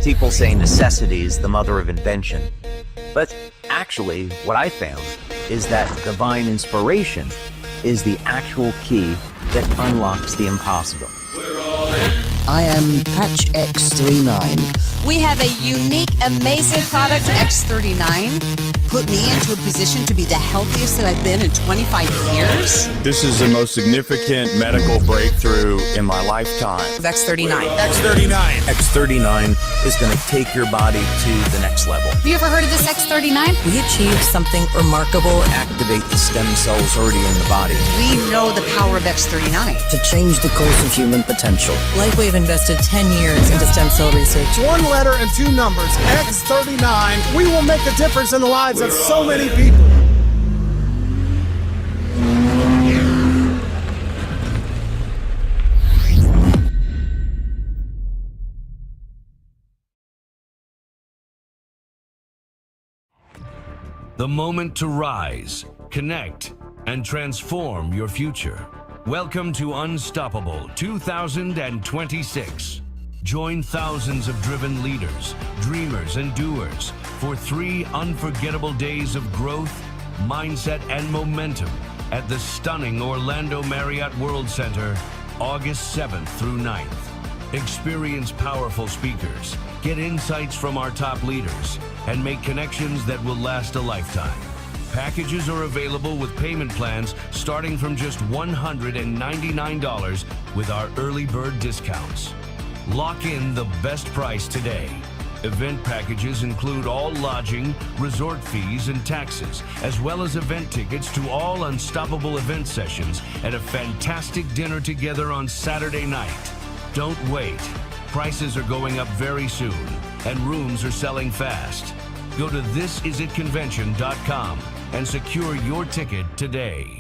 People say necessity is the mother of invention. But actually, what I found is that divine inspiration is the actual key that unlocks the impossible. I am Patch X39. We have a unique, amazing product, X39. Put me into a position to be the healthiest that I've been in 25 years. This is the most significant medical breakthrough in my lifetime. X39. X39. X39 is going to take your body to the next level. Have you ever heard of this X39? We achieved something remarkable Activate the stem cells already in the body. We know the power of X39. to change the course of human potential. Lifewave invested 10 years into stem cell research. One letter and two numbers, X39. We will make a difference in the lives of so many people. The moment to rise, connect, and transform your future. Welcome to Unstoppable 2026. Join thousands of driven leaders, dreamers, and doers for 3 unforgettable days of growth, mindset, and momentum at the stunning Orlando Marriott World Center, August 7th through 9th. Experience powerful speakers, get insights from our top leaders, and make connections that will last a lifetime. Packages are available with payment plans starting from just $199 with our early bird discounts. Lock in the best price today. Event packages include all lodging, resort fees, and taxes, as well as event tickets to all Unstoppable event sessions and a fantastic dinner together on Saturday night. Don't wait. Prices are going up very soon, and rooms are selling fast. Go to thisisitconvention.com and secure your ticket today.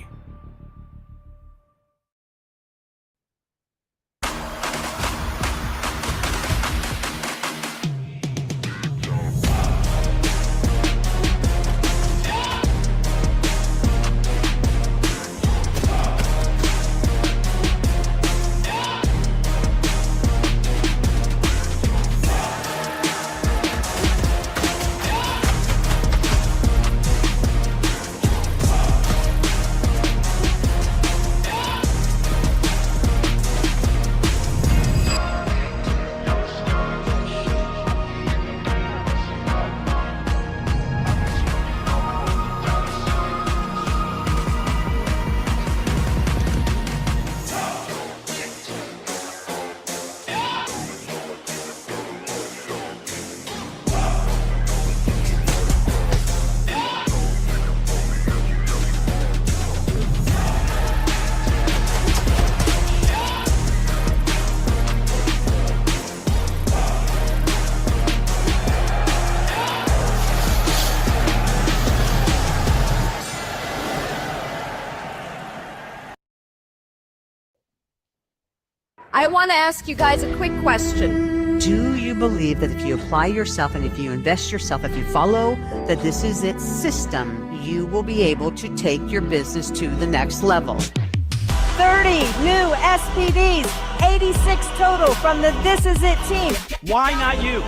I want to ask you guys a quick question. Do you believe that if you apply yourself and if you invest yourself, if you follow the This Is It system, you will be able to take your business to the next level? 30 new SPDs, 86 total from the This Is It team. Why not you?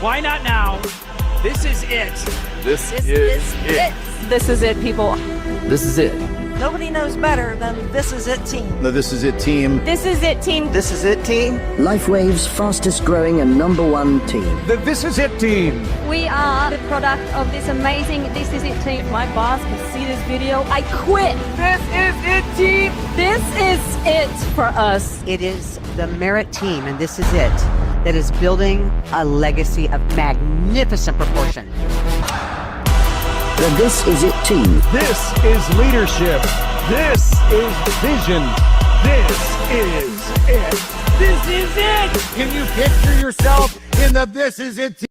Why not now? This is it. This is it. This is it, people. This is it. Nobody knows better than This Is It team. The This Is It team. This is it, team. This is it, team. Lifewave's fastest growing and #1 team. The This Is It team. We are the product of this amazing This Is It team. If my boss can see this video, I quit. This is it, team. This is it for us. It is the Merit team, and this is it, that is building a legacy of magnificent proportion. The This Is It team. This is leadership. This is vision. This is it. This is it. Can you picture yourself in the This Is It team?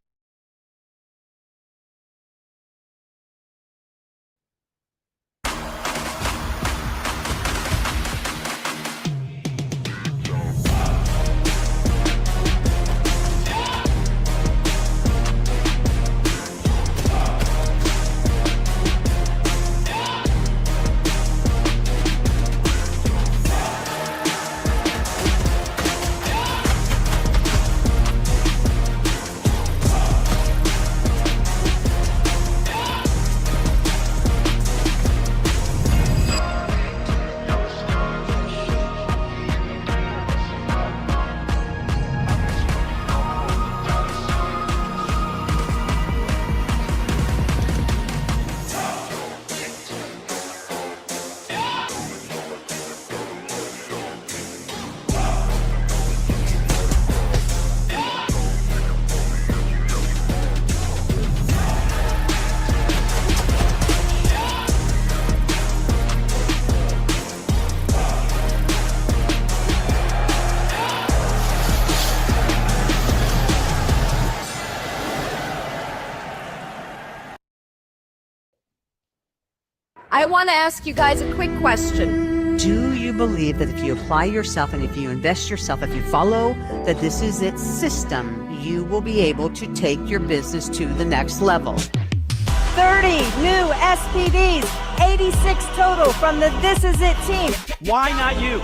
I want to ask you guys a quick question. Do you believe that if you apply yourself and if you invest yourself, if you follow that this is its system, you will be able to take your business to the next level? 30 new SPDs, 86 total from the This Is It team. Why not you?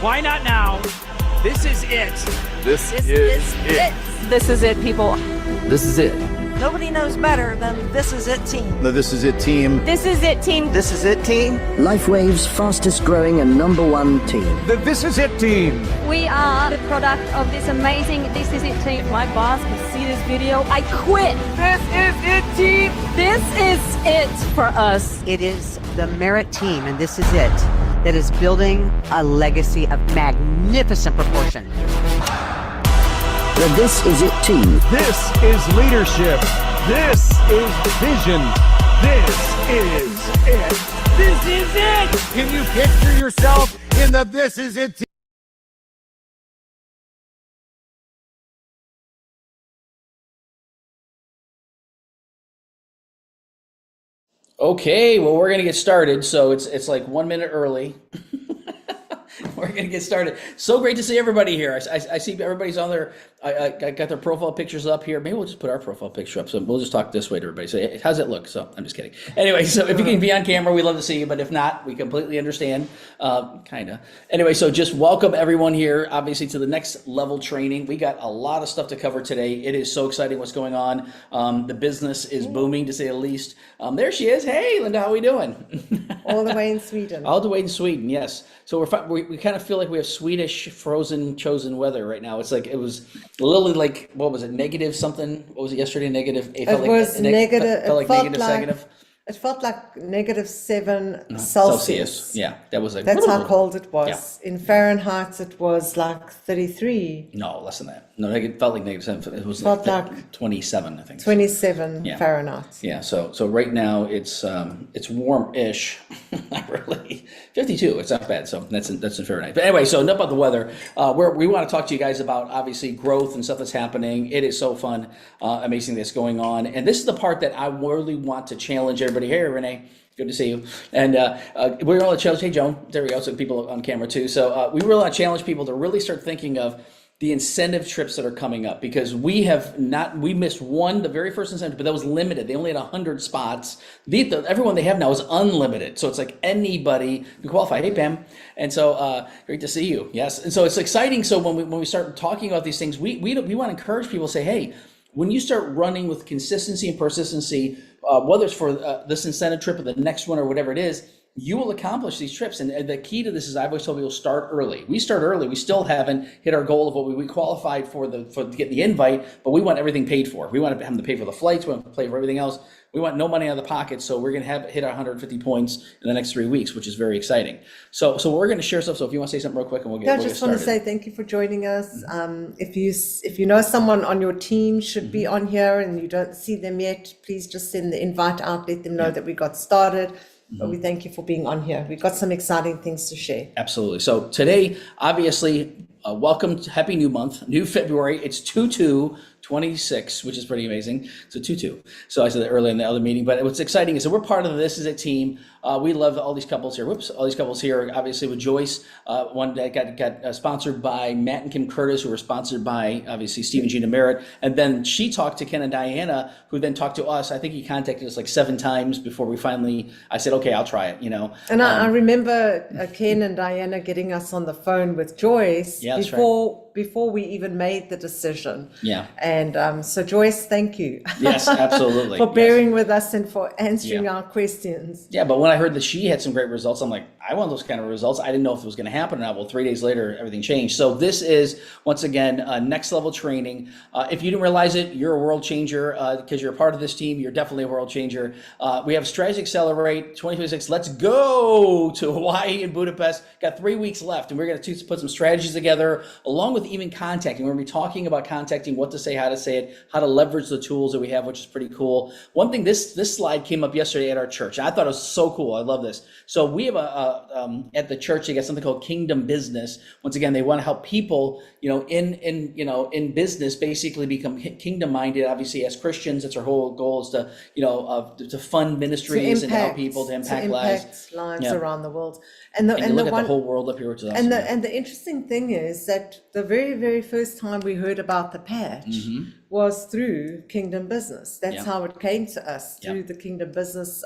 Why not now? This is it. This is it. This is it, people. This is it. Nobody knows better than This Is It team. The This Is It team. This is it, team. This Is It team. LifeWave's fastest growing and #1 team. The This Is It team. We are the product of this amazing This Is It team. My boss can see this video. I quit. This is it, team. This is it for us. It is the Merit team, and this is it, that is building a legacy of magnificent proportion. The This Is It team. This is leadership. This is vision. This is it. This is it. Can you picture yourself in the This Is It team? Okay, well, we're going to get started. So it's like 1 minute early. We're going to get started. So great to see everybody here. I see everybody's on their, I got their profile pictures up here. Maybe we'll just put our profile picture up. So we'll just talk this way to everybody. Say, how's it look? So I'm just kidding. Anyway, so if you can be on camera, we love to see you. But if not, we completely understand. Kind of. Anyway, so just welcome everyone here, obviously, to the next level training. We got a lot of stuff to cover today. It is so exciting what's going on. The business is booming, to say the least. There she is. Hey, Linda, how are we doing? All the way in Sweden. All the way in Sweden, yes. So we kind of feel like we have Swedish frozen chosen weather right now. It's like it was literally like, what was it, negative something? What was it yesterday? Negative. It was negative. Felt like negative, negative. It felt like -7 Celsius. Yeah, that was like. That's how cold it was. Yeah. In Fahrenheit, it was like 33. No, less than that. No, it felt like -7. It was felt like 27, I think. 27 Fahrenheit. Yeah. So right now it's warm-ish. Not really. 52. It's not bad. So that's in Fahrenheit. But anyway, so enough about the weather. We want to talk to you guys about obviously growth and stuff that's happening. It is so fun, amazing that's going on, and this is the part that I really want to challenge everybody. Hey, Renee. Good to see you. And we're going to challenge. Hey, Joan. There we go. So people on camera too. So we really want to challenge people to really start thinking of the incentive trips that are coming up, because we missed one, the very first incentive, but that was limited. They only had 100 spots. Everyone they have now is unlimited. So it's like anybody can qualify. Hey, Pam. And so great to see you. Yes. And so it's exciting. So when we start talking about these things, we want to encourage people to say, hey, when you start running with consistency and persistency, whether it's for this incentive trip or the next one or whatever it is, you will accomplish these trips. And the key to this is, I've always told people, start early. We start early. We still haven't hit our goal of what we qualified for to get the invite, but we want everything paid for. We want them to pay for the flights. We want to pay for everything else. We want no money out of the pocket. So we're going to hit our 150 points in the next 3 weeks, which is very exciting. So we're going to share stuff. So if you want to say something real quick, and we'll get started. I just want to say thank you for joining us. If you know someone on your team should be on here and you don't see them yet, please just send the invite out. Let them know that we got started. But we thank you for being on here. We've got some exciting things to share. Absolutely. So today, obviously, welcome to Happy New Month, new February. It's 2/2/26, which is pretty amazing. So 2/2. So I said that earlier in the other meeting, but what's exciting is that we're part of This Is a team. We love all these couples here. All these couples here, obviously with Joyce. One that got sponsored by Matt and Kim Curtis, who were sponsored by, obviously, Steve and Gina Merritt. And then she talked to Ken and Diana, who then talked to us. I think he contacted us like 7 times before I said, okay, I'll try it, And I remember Ken and Diana getting us on the phone with Joyce before we even made the decision. Yeah. And so Joyce, thank you. Yes, absolutely. For bearing with us and for answering our questions. Yeah, but when I heard that she had some great results, I'm like, I want those kind of results. I didn't know if it was going to happen or not. Well, 3 days later, everything changed. So this is, once again, next level training. If you didn't realize it, you're a world changer because you're a part of this team. You're definitely a world changer. We have Strategy Accelerate 2026. Let's go to Hawaii and Budapest. Got 3 weeks left, and we're going to put some strategies together along with with even contacting. We're going to be talking about contacting, what to say, how to say it, how to leverage the tools that we have, which is pretty cool. One thing, this slide came up yesterday at our church. I thought it was so cool. I love this. So we have at the church, they got something called Kingdom Business. Once again, they want to help people, in business, basically become kingdom minded. Obviously, as Christians, that's our whole goal, is to fund ministries and help people to impact lives around the world. And you look at the whole world up here, which is awesome. And the interesting thing is that the very, very first time we heard about the patch was through Kingdom Business. That's how it came to us, through the Kingdom Business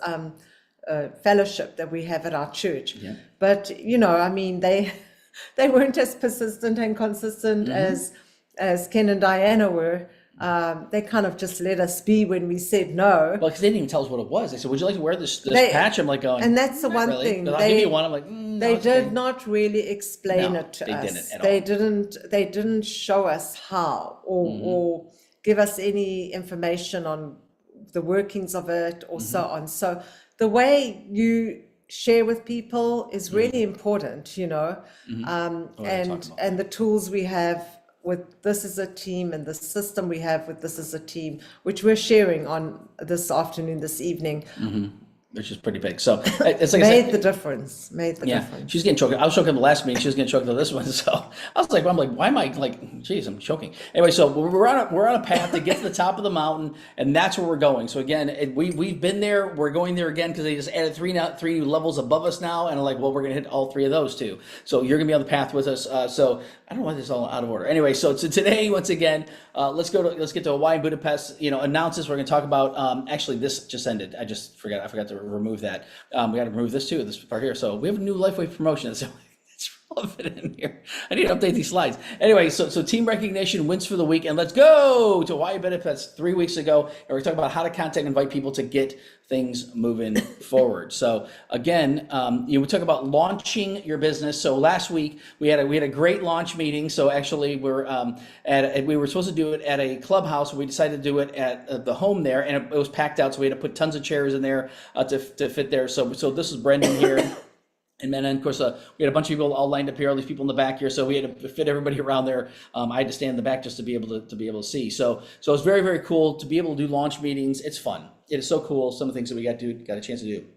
fellowship that we have at our church. But they weren't as persistent and consistent as Ken and Diana were. They kind of just let us be when we said no. Well, because they didn't even tell us what it was. They said, "Would you like to wear this patch?" I'm like, going, and that's the one really. thing. I'll give you one. I'm like, they did not really explain it to us. Didn't at all. They didn't show us how or give us any information on the workings of it or so on. So the way you share with people is really important, and the tools we have with This Is a Team and the system we have with This Is a Team, which we're sharing on this afternoon, this evening. Which is pretty big. So it's like Made the difference. She's getting choked. I was choking in the last meeting. She was getting choked on this one. So I was like, why am I like, geez, I'm choking. Anyway, so we're on a path to get to the top of the mountain, and that's where we're going. So again, we've been there. We're going there again because they just added three new levels above us now, and I'm like, well, we're gonna hit all three of those too. So you're gonna be on the path with us. So I don't know why this is all out of order. Anyway, so today, once again, let's get to Hawaii and Budapest. Announces. We're gonna talk about. Actually, this just ended. I forgot to remove that. We got to remove this too, this part here. So we have a new LifeWave promotion. So it's relevant in here. I need to update these slides. Anyway, so team recognition wins for the week, and let's go to Hawaii Budapest 3 weeks ago, and we're talking about how to contact and invite people to get things moving forward. So again, we talk about launching your business. So last week we had a great launch meeting. So actually we were supposed to do it at a clubhouse. We decided to do it at the home there, and it was packed out. So we had to put tons of chairs in there to fit there. So this is Brendan here. And then, of course, we had a bunch of people all lined up here, all these people in the back here. So we had to fit everybody around there. I had to stand in the back just to be able to see. So it's very, very cool to be able to do launch meetings. It's fun. It is so cool. Some of the things that we got a chance to do. You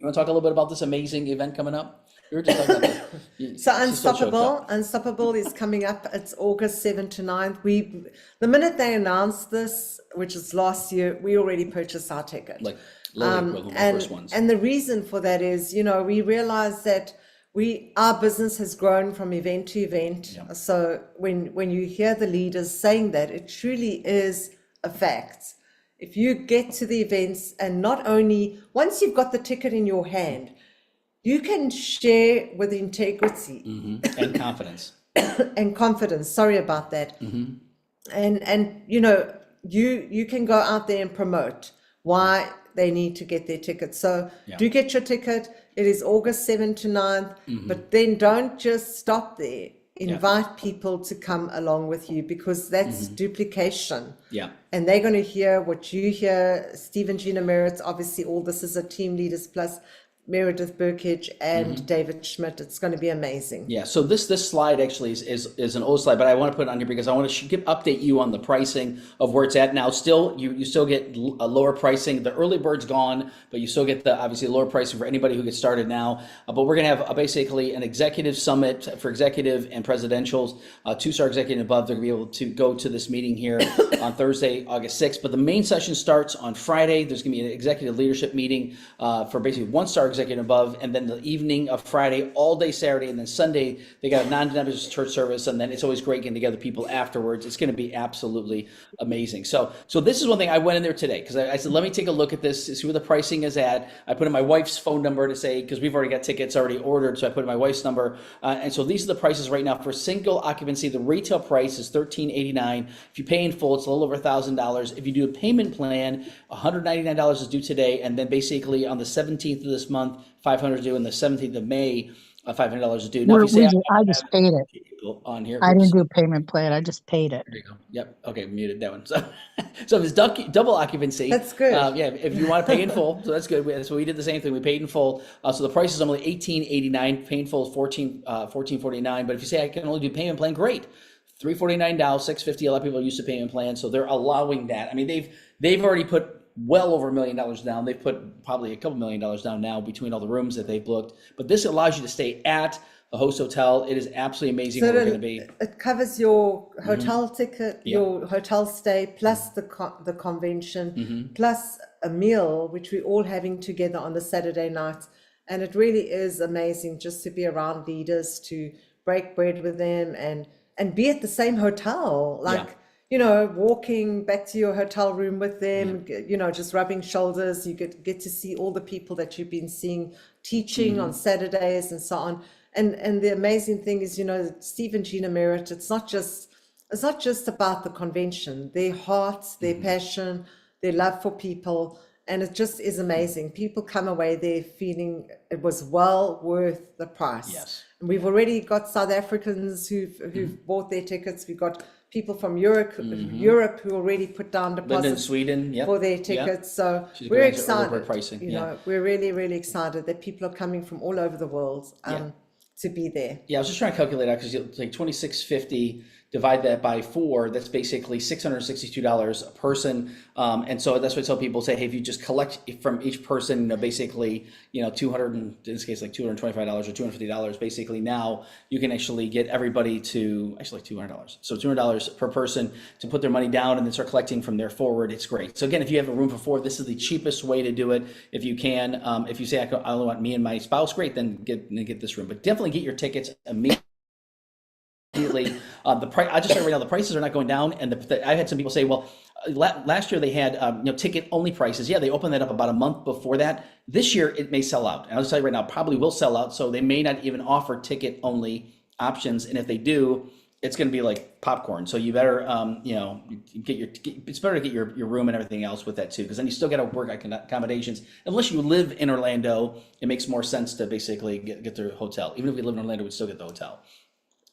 want to talk a little bit about this amazing event coming up? We were just talking about that. So Unstoppable is coming up. It's August 7th to 9th. The minute they announced this, which is last year, we already purchased our ticket. And the reason for that is, we realize that our business has grown from event to event. Yeah. So when you hear the leaders saying that, it truly is a fact. If you get to the events, and not only once you've got the ticket in your hand, you can share with integrity and confidence. And confidence. Sorry about that. And you can go out there and promote why they need to get their ticket. So do get your ticket. It is August 7th to 9th, but then don't just stop there. Invite people to come along with you, because that's duplication. And they're going to hear what you hear. Steve and Gina Merritt, obviously all This Is a Team leaders, plus Meredith Burkage and David Schmidt. It's going to be amazing. Yeah. So this slide actually is an old slide, but I want to put it on here because I want to update you on the pricing of where it's at now. Still, you still get a lower pricing. The early bird's gone, but you still get the obviously lower pricing for anybody who gets started now. But we're going to have basically an executive summit for executive and presidentials, 2-star executive above. They're going to be able to go to this meeting here on Thursday, August 6th. But the main session starts on Friday. There's going to be an executive leadership meeting for basically 1-star executive above, and then the evening of Friday, all day Saturday, and then Sunday they got a non-denominational church service, and then it's always great getting together people afterwards. It's going to be absolutely amazing. So this is one thing. I went in there today because I said, let me take a look at this, see where the pricing is at. I put in my wife's phone number to say, because we've already got tickets already ordered, so I put in my wife's number, and so these are the prices right now for single occupancy. The retail price is $1,389. If you pay in full, it's a little over $1,000. If you do a payment plan, $199 is due today, and then basically on the 17th of this month, $500 is due, and the 17th of May, $500 is due. Now, I just paid it. On here, I didn't do a payment plan. I just paid it. There you go. Yep. Okay, muted that one. So if it's double occupancy, that's good. If you want to pay in full, so that's good. So we did the same thing. We paid in full. So the price is only $1,889. Paying full is $1,449. But if you say I can only do payment plan, great. $349 down, $650. A lot of people are used to payment plans, so they're allowing that. I mean, they've already put well over $1 million down. They've put probably a couple $1 million down now between all the rooms that they've booked. But this allows you to stay at the host hotel. It is absolutely amazing where we're going to be. It covers your hotel ticket, your hotel stay, plus the convention, plus a meal, which we're all having together on the Saturday night. And it really is amazing just to be around leaders, to break bread with them and be at the same hotel, like, you know, walking back to your hotel room with them, you know, just rubbing shoulders. You get to see all the people that you've been seeing teaching on Saturdays and so on. And the amazing thing is, you know, Steve and Gina Merritt, it's not just about the convention, their hearts, their passion, their love for people. And it just is amazing. People come away there feeling it was well worth the price. Yes. And we've already got South Africans who've bought their tickets. We've got people from Europe who already put down deposits Sweden, for their tickets. So we're excited. Pricing. You know, we're really, really excited that people are coming from all over the world to be there. Yeah, I was just trying to calculate out, because like $2,650, divide that by 4, that's basically $662 a person. And so that's what I tell people, say, hey, if you just collect from each person, you know, basically, you know, in this case, like $225 or $250, basically now you can actually get everybody to actually $200. So $200 per person to put their money down and then start collecting from there forward. It's great. So again, if you have a room for 4, this is the cheapest way to do it. If you can, if you say I only want me and my spouse, great, then get this room. But definitely get your tickets immediately. The price, I just said right now, the prices are not going down. And I had some people say, well, last year they had you know, ticket only prices. Yeah, they opened that up about a month before that. This year it may sell out. And I'll tell you right now, probably will sell out. So they may not even offer ticket only options. And if they do, it's going to be like popcorn. So you better, you know, it's better to get your room and everything else with that too, because then you still got to work accommodations. Unless you live in Orlando, it makes more sense to basically get the hotel. Even if we live in Orlando, we'd still get the hotel.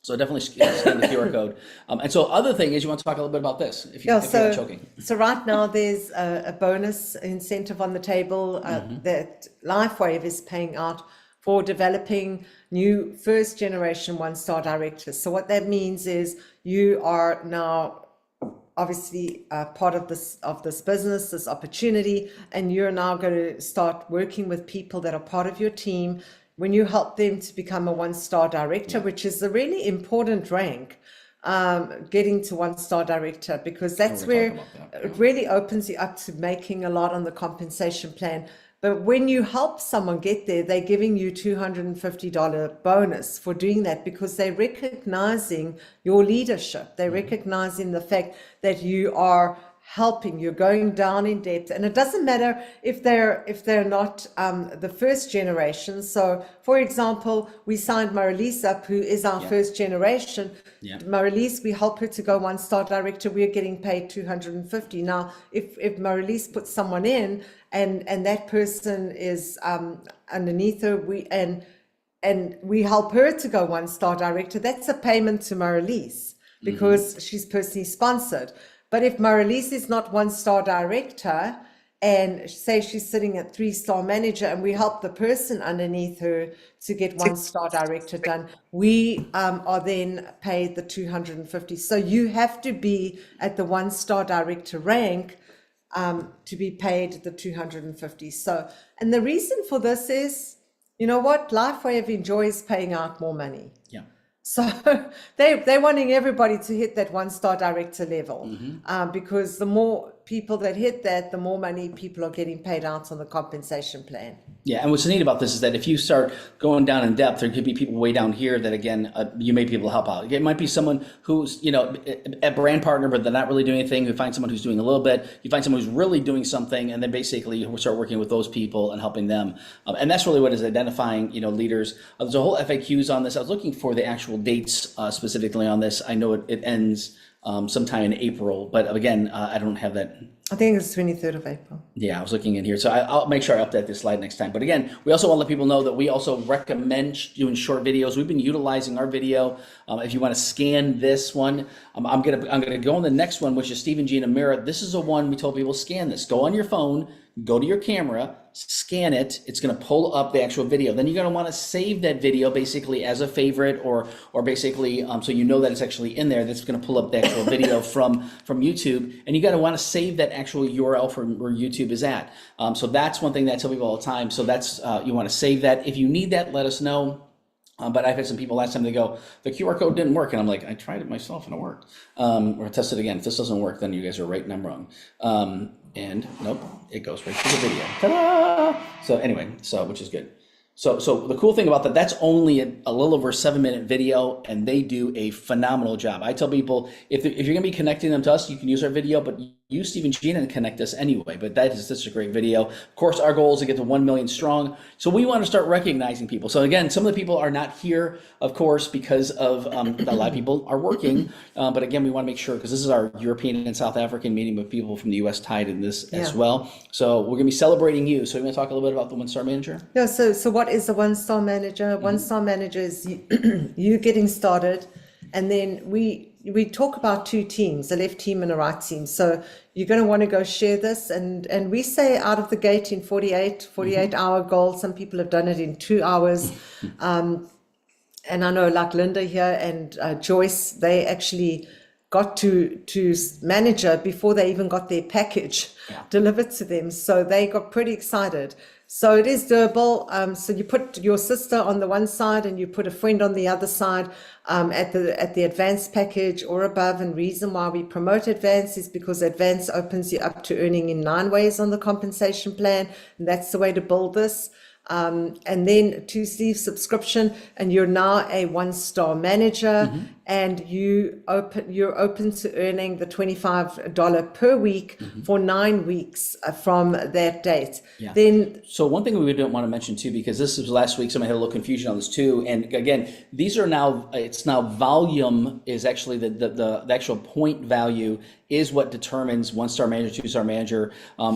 So definitely scan the QR code. And so other thing is, you want to talk a little bit about this, if you're not choking. So right now there's a bonus incentive on the table that LifeWave is paying out for developing new first generation 1-star directors. So what that means is you are now obviously part of this business, this opportunity, and you're now going to start working with people that are part of your team. When you help them to become a 1-star director, which is a really important rank, getting to 1-star director, because that's where it really opens you up to making a lot on the compensation plan. But when you help someone get there, they're giving you $250 bonus for doing that, because they're recognizing your leadership. They're recognizing the fact that you are helping, you're going down in depth. And it doesn't matter if they're not the first generation. So for example, we signed Marilise up, who is our first generation. Marilise, we help her to go 1-star director. We're getting paid $250. Now, if Marilise puts someone in and that person is underneath her, and we help her to go 1-star director, that's a payment to Marilise, because she's personally sponsored. But if Marilise is not 1-star director, and say she's sitting at 3-star manager, and we help the person underneath her to get 1-star director done, we are then paid the $250. So you have to be at the 1-star director rank to be paid the $250. So, and the reason for this is, you know what, LifeWave enjoys paying out more money. Yeah. So they're wanting everybody to hit that 1-star director level, because the more people that hit that, the more money people are getting paid out on the compensation plan. Yeah, and what's neat about this is that if you start going down in depth, there could be people way down here that, again, you may be able to help out. It might be someone who's, you know, a brand partner, but they're not really doing anything. You find someone who's doing a little bit. You find someone who's really doing something, and then basically you start working with those people and helping them. And that's really what is identifying, you know, leaders. There's a whole FAQs on this. I was looking for the actual dates specifically on this. I know it ends sometime in April, but again, I don't have that. I think it's 23rd of April. Yeah, I was looking in here. So I'll make sure I update this slide next time. But again, we also want to let people know that we also recommend doing short videos. We've been utilizing our video. If you want to scan this one, I'm gonna go on the next one, which is Stephen G and Amira. This is the one we told people, scan this. Go on your phone, go to your camera, scan it. It's going to pull up the actual video. Then you're going to want to save that video basically as a favorite, or basically so you know that it's actually in there. That's going to pull up the actual video from YouTube, and you got to want to save that actual URL from where YouTube is at. So that's one thing that I tell people all the time. So that's you want to save that. If you need that, let us know. But I've had some people last time, they go, the QR code didn't work. And I'm like, I tried it myself and it worked. Or test it again. If this doesn't work, then you guys are right and I'm wrong. And nope, it goes right to the video. Ta-da! So anyway, which is good. So the cool thing about that, that's only a little over a 7-minute video, and they do a phenomenal job. I tell people, if you're going to be connecting them to us, you can use our video, but use Stephen G and connect us anyway. But that is such a great video. Of course, our goal is to get to 1 million strong. So we want to start recognizing people. So again, some of the people are not here, of course, because of a lot of people are working. But again, we want to make sure, because this is our European and South African meeting with people from the U.S. tied in this as well. So we're going to be celebrating you. So we're going to talk a little bit about the One Star Manager. Yeah. So what is the One Star Manager? One Star Manager is you getting started, and then we talk about two teams, a left team and a right team. So you're going to want to go share this, and we say out of the gate in 48 hour goal. Some people have done it in 2 hours. And I know like Linda here and Joyce, they actually got to manager before they even got their package delivered to them. So they got pretty excited. So it is doable. So you put your sister on the one side and you put a friend on the other side at the advanced package or above. And reason why we promote advanced is because advanced opens you up to earning in 9 ways on the compensation plan. And that's the way to build this. And then 2 sleeve subscription, and you're now a 1-star manager, and you're open to earning the $25 per week for 9 weeks from that date. Then, so one thing we didn't want to mention too, because this was last week, somebody had a little confusion on this too. And again, these are now, it's now volume is actually the actual point value is what determines 1-star manager, 2-star manager.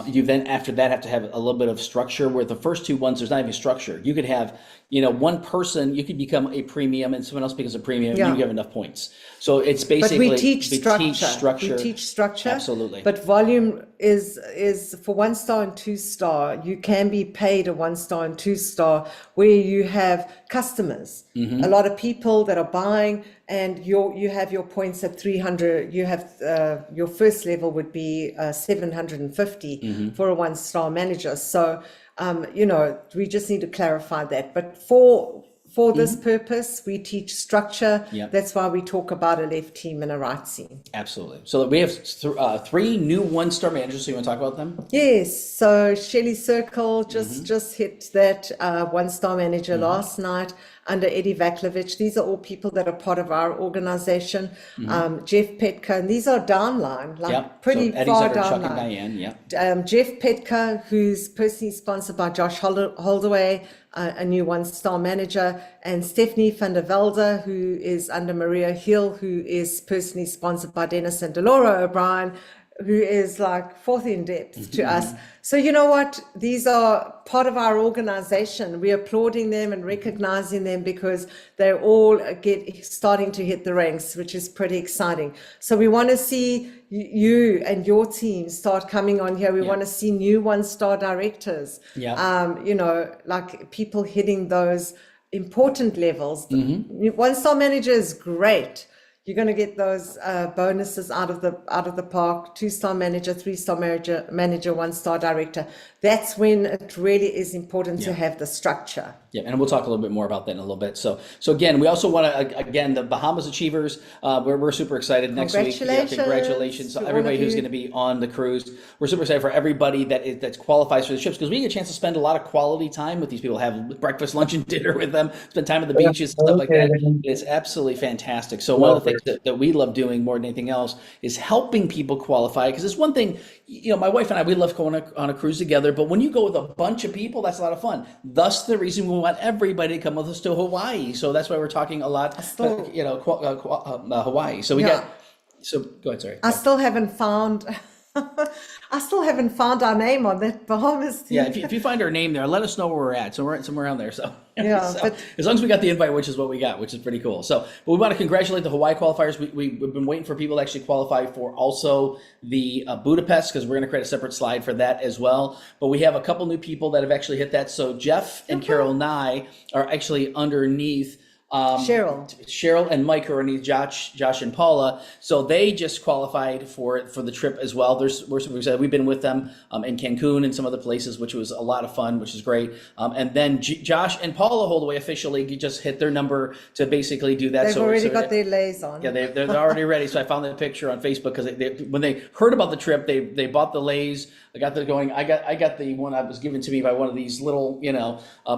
You then after that have to have a little bit of structure, where the first 2 ones, there's not even structure. You could have, one person, you could become a premium and someone else becomes a premium, and you have enough points. So it's basically, but we teach structure. We teach structure. Absolutely. But volume is for 1-star and 2-star. You can be paid a 1-star and 2-star where you have customers, a lot of people that are buying, and you have your points at 300. You have your first level would be 750 for a 1-star manager. So we just need to clarify that. But for this purpose, we teach structure. That's why we talk about a left team and a right team. Absolutely. So we have 3 new 1-star managers. So you want to talk about them? Yes. So Shelley Circle just hit that 1-star manager last night under Eddie Vaklovich. These are all people that are part of our organization. Jeff Petka, and these are downline, pretty so far down down Chuck line. and Diane, Jeff Petka, who's personally sponsored by Josh Holdaway, a new 1-star manager, and Stephanie van der Velde, who is under Maria Hill, who is personally sponsored by Dennis and Delora O'Brien, who is like fourth in depth to us. So you know what? These are part of our organization. We're applauding them and recognizing them because they're all starting to hit the ranks, which is pretty exciting. So we want to see you and your team start coming on here. We want to see new 1-star directors, like people hitting those important levels. 1-star manager is great. You're going to get those bonuses out of the park. 2-star manager, 3-star manager, 1-star director. That's when it really is important to have the structure. Yeah, and we'll talk a little bit more about that in a little bit. So again, we also want to, the Bahamas Achievers, we're super excited next week. Congratulations to everybody who's going to be on the cruise. We're super excited for everybody that qualifies for the trips, because we get a chance to spend a lot of quality time with these people, have breakfast, lunch, and dinner with them, spend time at the beaches and stuff like that. It's absolutely fantastic. So one of the things that we love doing more than anything else is helping people qualify, because it's one thing, my wife and I, we love going on a cruise together, but when you go with a bunch of people, that's a lot of fun. Thus the reason we want everybody to come with us to Hawaii. So that's why we're talking a lot, Hawaii. So we got, so go ahead, sorry. I still haven't found I still haven't found our name on that Bahamas team. Yeah, if you find our name there, let us know where we're at. So we're somewhere around there. So, Yeah, so but as long as we got the invite, which is what we got, which is pretty cool. So, but we want to congratulate the Hawaii qualifiers. We've been waiting for people to actually qualify for also the Budapest, because we're going to create a separate slide for that as well. But we have a couple new people that have actually hit that. So Jeff and Carol Nye are actually underneath. Cheryl and Mike are underneath Josh and Paula, so they just qualified for the trip as well. We've been with them in Cancun and some other places, which was a lot of fun, which is great. And then Josh and Paula Holdaway officially just hit their number to basically do that. They've already got their lays on. Yeah, they're already ready. So I found that picture on Facebook because when they heard about the trip, they bought the lays. I got that going. I got the one that was given to me by one of these little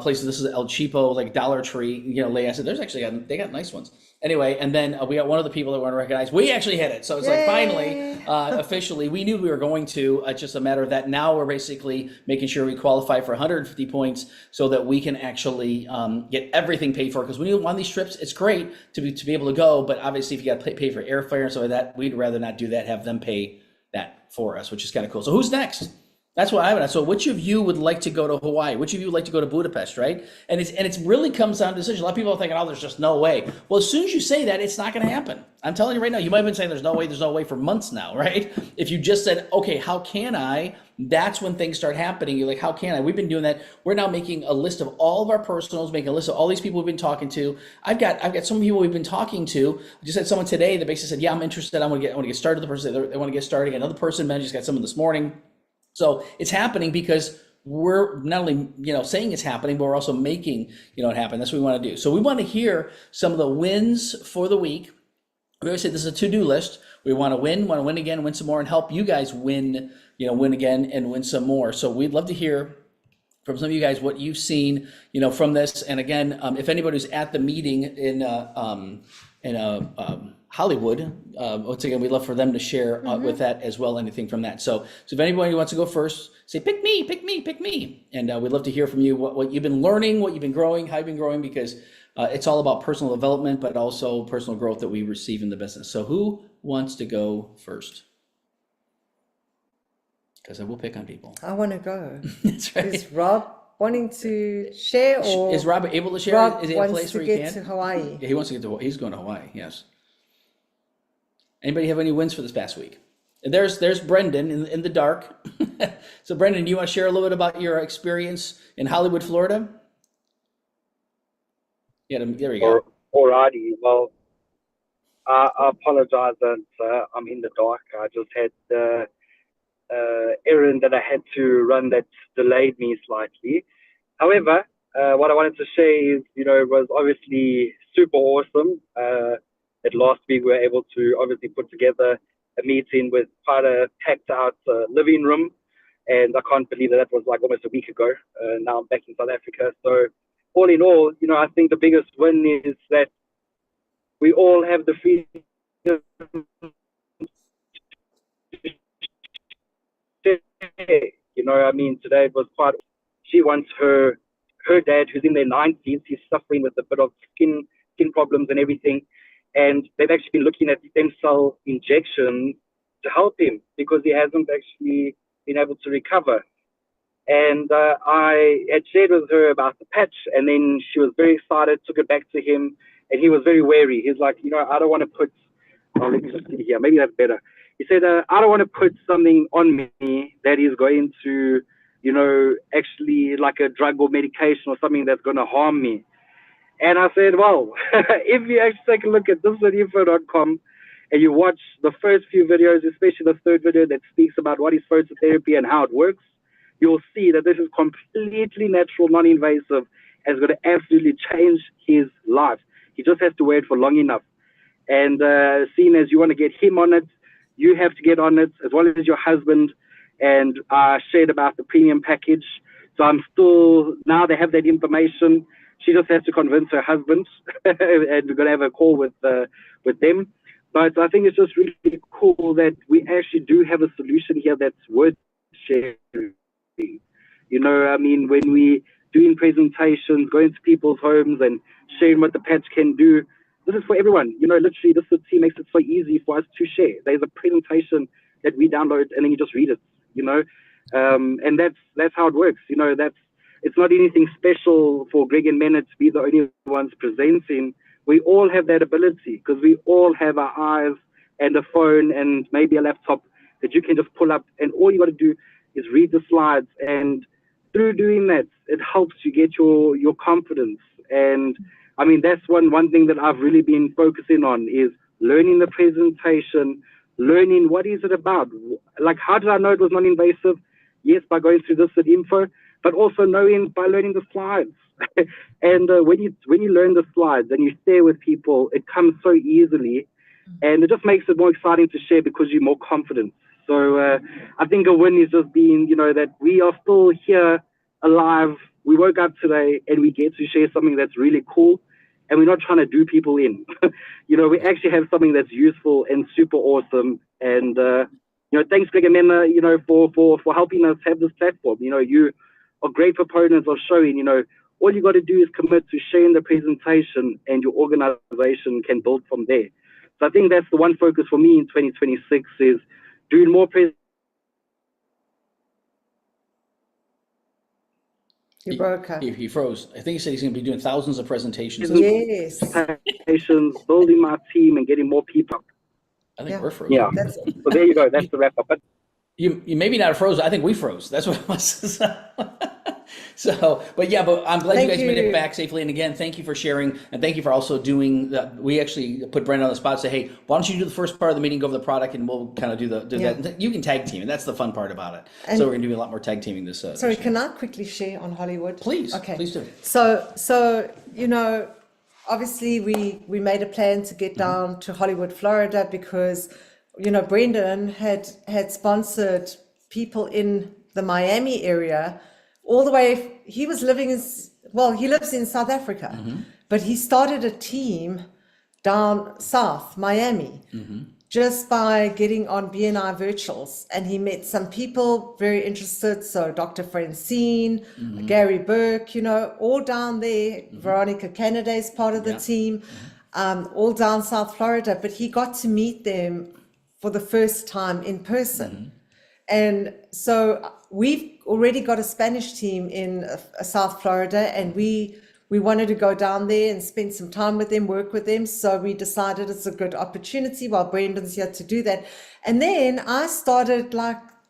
places. This is El Cheapo, like Dollar Tree lay. I said they got nice ones. Anyway, and then we got one of the people that want to recognize. We actually hit it, so it's like finally officially. We knew we were going to. It's just a matter of that. Now we're basically making sure we qualify for 150 points so that we can actually get everything paid for. Because when you on these trips, it's great to be able to go, but obviously if you got to pay for airfare and stuff like that, we'd rather not do that. Have them pay that for us, which is kind of cool. So who's next? That's what I would. So which of you would like to go to Hawaii? Which of you would like to go to Budapest, right? And it's really comes down to decision. A lot of people are thinking, oh, there's just no way. Well, as soon as you say that, it's not going to happen. I'm telling you right now, you might have been saying there's no way for months now, right? If you just said, okay, how can I? That's when things start happening. You're like, how can I? We've been doing that. We're now making a list of all of our personals, making a list of all these people we've been talking to. I've got some people we've been talking to. I just had someone today that basically said, yeah, I'm interested. I want to get started. The person they want to get started. Another person, man, just got someone this morning. So it's happening because we're not only saying it's happening, but we're also making it happen. That's what we want to do. So we want to hear some of the wins for the week. We always say this is a to-do list. We want to win again, win some more, and help you guys win again and win some more. So we'd love to hear from some of you guys what you've seen from this. And again, if anybody's at the meeting in Hollywood, once again, we'd love for them to share with that as well, anything from that. So if anybody wants to go first, say, pick me. And we'd love to hear from you, what you've been learning, what you've been growing, how you've been growing, because it's all about personal development, but also personal growth that we receive in the business. So who wants to go first? Because I will pick on people. I want to go. That's right. Is Rob wanting to share, or is Rob able to share? Rob is he in a place where he can? to Hawaii. Yeah, he wants to get to. He's going to Hawaii. Yes. Anybody have any wins for this past week? And there's Brendan in the dark. So Brendan, do you want to share a little bit about your experience in Hollywood, Florida? Yeah, there we go. Alrighty. Well, I apologize that I'm in the dark. I just had the errand that I had to run that delayed me slightly. However, what I wanted to say is, it was obviously super awesome. That last week we were able to obviously put together a meeting with quite a packed out living room, and I can't believe that was like almost a week ago. Now I'm back in South Africa. So all in all, I think the biggest win is that we all have the freedom. Today it was quite. She wants her dad, who's in their 90s. He's suffering with a bit of skin problems and everything, and they've actually been looking at stem cell injection to help him because he hasn't actually been able to recover. And I had shared with her about the patch, and then she was very excited, took it back to him, and he was very wary. He's like, I don't want to put. Oh, let me just see here. Maybe that's better. He said, I don't want to put something on me that is going to, actually like a drug or medication or something that's going to harm me. And I said, well, if you actually take a look at thisiswhatinfo.com and you watch the first few videos, especially the third video that speaks about what is phototherapy and how it works, you'll see that this is completely natural, non-invasive, and it's going to absolutely change his life. He just has to wait for long enough. And seeing as you want to get him on it, you have to get on it, as well as your husband. And I shared about the premium package. So I'm still, now they have that information. She just has to convince her husband, and we're going to have a call with them. But I think it's just really cool that we actually do have a solution here that's worth sharing. When we doing presentations, going to people's homes and sharing what the patch can do, this is for everyone. Literally, this team makes it so easy for us to share. There's a presentation that we download, and then you just read it, and that's how it works. It's not anything special for Greg and Mena to be the only ones presenting. We all have that ability because we all have our eyes and a phone and maybe a laptop that you can just pull up, and all you got to do is read the slides. And through doing that, it helps you get your confidence. And I mean, that's one thing that I've really been focusing on is learning the presentation, learning what is it about. Like, how did I know it was non-invasive? Yes, by going through this at info, but also by learning the slides. And when you learn the slides and you stay with people, it comes so easily, and it just makes it more exciting to share because you're more confident. So I think a win is just being, that we are still here, alive. We woke up today and we get to share something that's really cool, and we're not trying to do people in. We actually have something that's useful and super awesome. And thanks, Greg and Mena, for helping us have this platform. You are great proponents of showing, all you got to do is commit to sharing the presentation, and your organization can build from there. So I think that's the one focus for me in 2026 is doing more You broke up. He froze. I think he said he's going to be doing thousands of presentations. Yes. Building my team and getting more people. I think we're frozen. Yeah. So there you go. That's the wrap up. But you maybe not froze. I think we froze. That's what it was. So, but I'm glad you guys made it back safely. And again, thank you for sharing, and thank you for also doing that. We actually put Brandon on the spot, say, hey, why don't you do the first part of the meeting, go over the product, and we'll kind of do that. You can tag team, and that's the fun part about it. And so we're going to do a lot more tag teaming this. Sorry, can I quickly share on Hollywood? Please. Okay. Please do. So obviously we made a plan to get down to Hollywood, Florida, because Brendan had sponsored people in the Miami area all the way. He was living he lives in South Africa, but he started a team down south, Miami, just by getting on BNI virtuals. And he met some people very interested. So Dr. Francine, Gary Burke, all down there. Veronica Kennedy is part of the team, all down South Florida. But he got to meet them for the first time in person. And so we've already got a Spanish team in South Florida, and we wanted to go down there and spend some time with them, work with them. So we decided it's a good opportunity while Brendan's here to do that. And then I started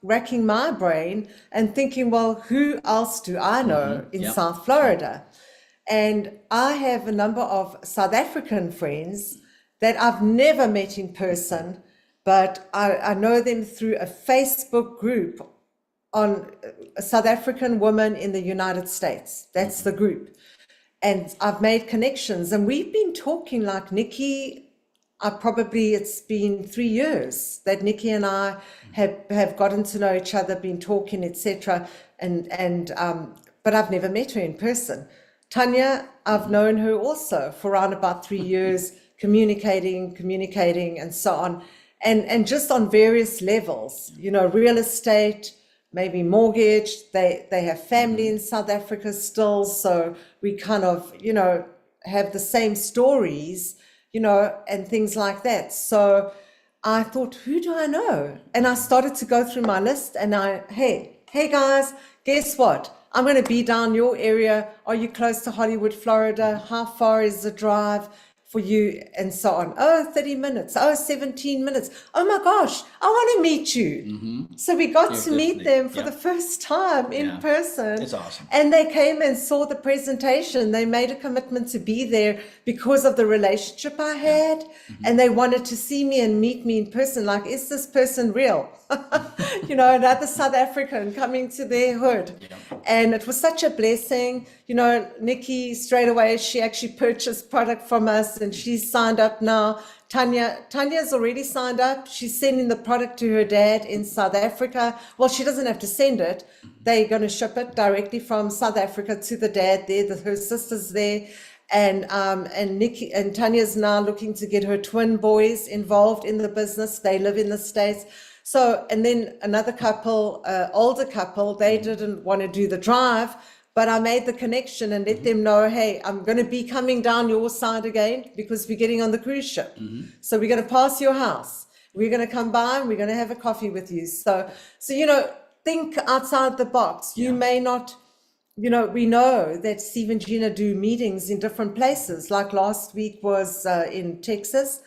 racking my brain and thinking, well, who else do I know in South Florida? And I have a number of South African friends that I've never met in person, but I know them through a Facebook group on a South African woman in the United States. That's the group. And I've made connections, and we've been talking like Nikki. It's been 3 years that Nikki and I have gotten to know each other, been talking, etc. But I've never met her in person. Tanya, I've known her also for around about 3 years, communicating, and so on. And just on various levels, real estate, maybe mortgage. They have family in South Africa still. So we kind of, have the same stories, and things like that. So I thought, who do I know? And I started to go through my list, and hey guys, guess what? I'm going to be down your area. Are you close to Hollywood, Florida? How far is the drive for you? And so on. 30 minutes. 17 minutes. Oh my gosh, I want to meet you. So we got to meet them for the first time in person. It's awesome. And they came and saw the presentation. They made a commitment to be there because of the relationship I had. And they wanted to see me and meet me in person. Like, is this person real? Another South African coming to their hood. And it was such a blessing. Nikki, straight away, she actually purchased product from us, and she's signed up now. Tanya's already signed up. She's sending the product to her dad in South Africa. Well, she doesn't have to send it. They're going to ship it directly from South Africa to the dad there. Her sister's there. And Nikki and Tanya's now looking to get her twin boys involved in the business. They live in the States. So, and then another couple, older couple, they didn't want to do the drive, but I made the connection and let them know, hey, I'm going to be coming down your side again because we're getting on the cruise ship. So we're going to pass your house. we're going to come by and we're going to have a coffee with you. So think outside the box. You may not, we know that Steve and Gina do meetings in different places. Like last week was in Texas.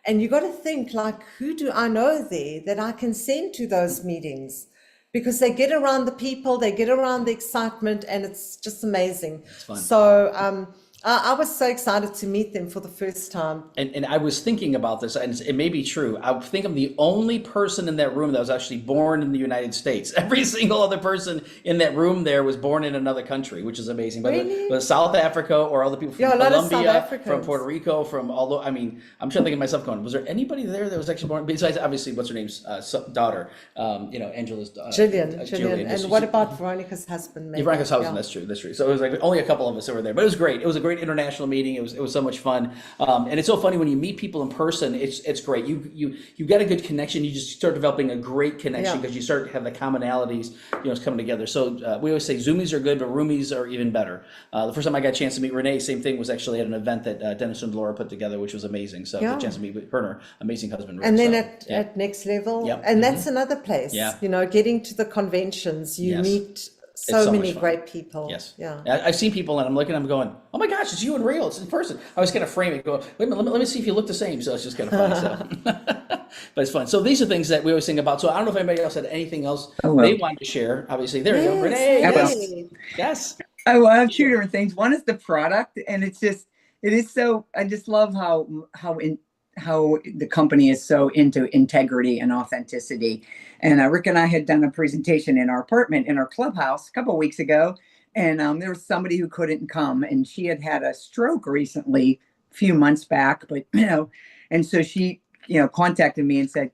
And you got to think, like, who do I know there that I can send to those meetings? Because they get around the people, they get around the excitement, and it's just amazing. It's fun. So I was so excited to meet them for the first time. And I was thinking about this, and it may be true. I think I'm the only person in that room that was actually born in the United States. Every single other person in that room there was born in another country, which is amazing. But Really? South Africa or other people from Yeah, a lot of South Colombia, Africans. from Puerto Rico, from all. I mean, I'm trying to think of myself going, was there anybody there that was actually born? Besides, obviously, what's her name's daughter? Angela's Jillian. And what about Veronica's husband? Maybe? Veronica's husband, that's true. So it was like only a couple of us that were there, but it was great. It was a great international meeting. It was so much fun. And it's so funny when you meet people in person, it's great. You get a good connection. You just start developing a great connection because you start to have the commonalities, coming together. So we always say Zoomies are good, but Roomies are even better. The first time I got a chance to meet Renee, same thing, was actually at an event that Dennis and Laura put together, which was amazing. So the chance to meet with her and her amazing husband. Rick. And then at Next Level, and that's another place, getting to the conventions, you meet so many great people. Yes. Yeah. I've seen people and I'm looking, I'm going, oh my gosh, it's you in real, it's in person. I was going to frame it, go, wait a minute, let me see if you look the same. So it's just kind of funny. So. But it's fun. So these are things that we always think about. So I don't know if anybody else had anything else they wanted to share. Obviously, there you go, Renee. Yes. Oh, I have two different things. One is the product, and it is so, I just love how the company is so into integrity and authenticity. And Rick and I had done a presentation in our apartment, in our clubhouse a couple of weeks ago. And there was somebody who couldn't come, and she had a stroke recently, a few months back, but, and so she, contacted me and said,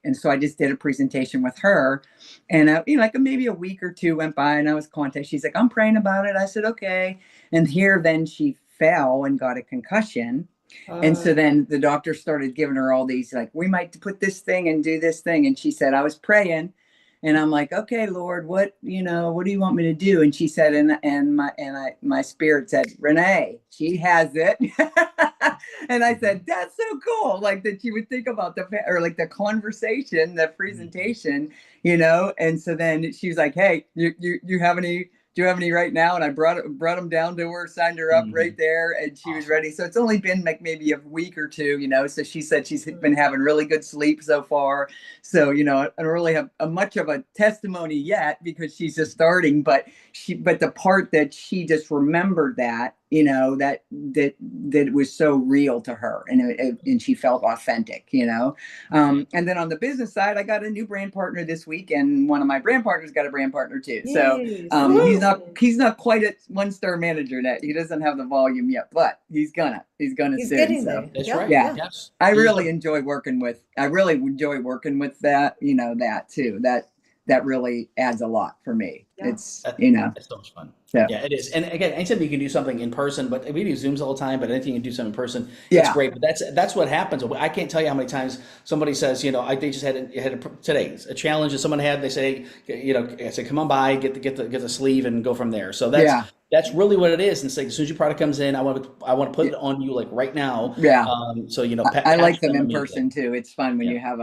and so I just did a presentation with her, and, like maybe a week or two went by and I was contacted. She's like, I'm praying about it. I said, okay. And then she fell and got a concussion. And so then the doctor started giving her all these, like, we might put this thing and do this thing. And she said, I was praying, and I'm like, okay, Lord, what do you want me to do? And she said, my spirit said, Renee, she has it. And I said, that's so cool. Like that she would think about the conversation, the presentation, And so then she was like, hey, you have any? Do you have any right now? And I brought them down to her, signed her up right there, and she was ready. So it's only been like maybe a week or two, So she said she's been having really good sleep so far. So, I don't really have much of a testimony yet because she's just starting, but the part that she just remembered that, that it was so real to her, and she felt authentic, and then on the business side, I got a new brand partner this week, and one of my brand partners got a brand partner too. So he's not quite a 1-star manager yet. He doesn't have the volume yet, but he's gonna soon. So that's right. Yeah. Yes. I really enjoy working with that, that too. That really adds a lot for me. Yeah. It's so much fun. Yeah. Yeah, it is. And again, anytime you can do something in person, but we do Zooms all the time, but anything you can do something in person, it's great. But that's what happens. I can't tell you how many times somebody says, they just had a challenge that someone had. They say, I say, come on by, get the sleeve and go from there. So that's really what it is. And say, as soon as your product comes in, I want to put it on you like right now. Yeah. So I like them in person too. It's fun when you have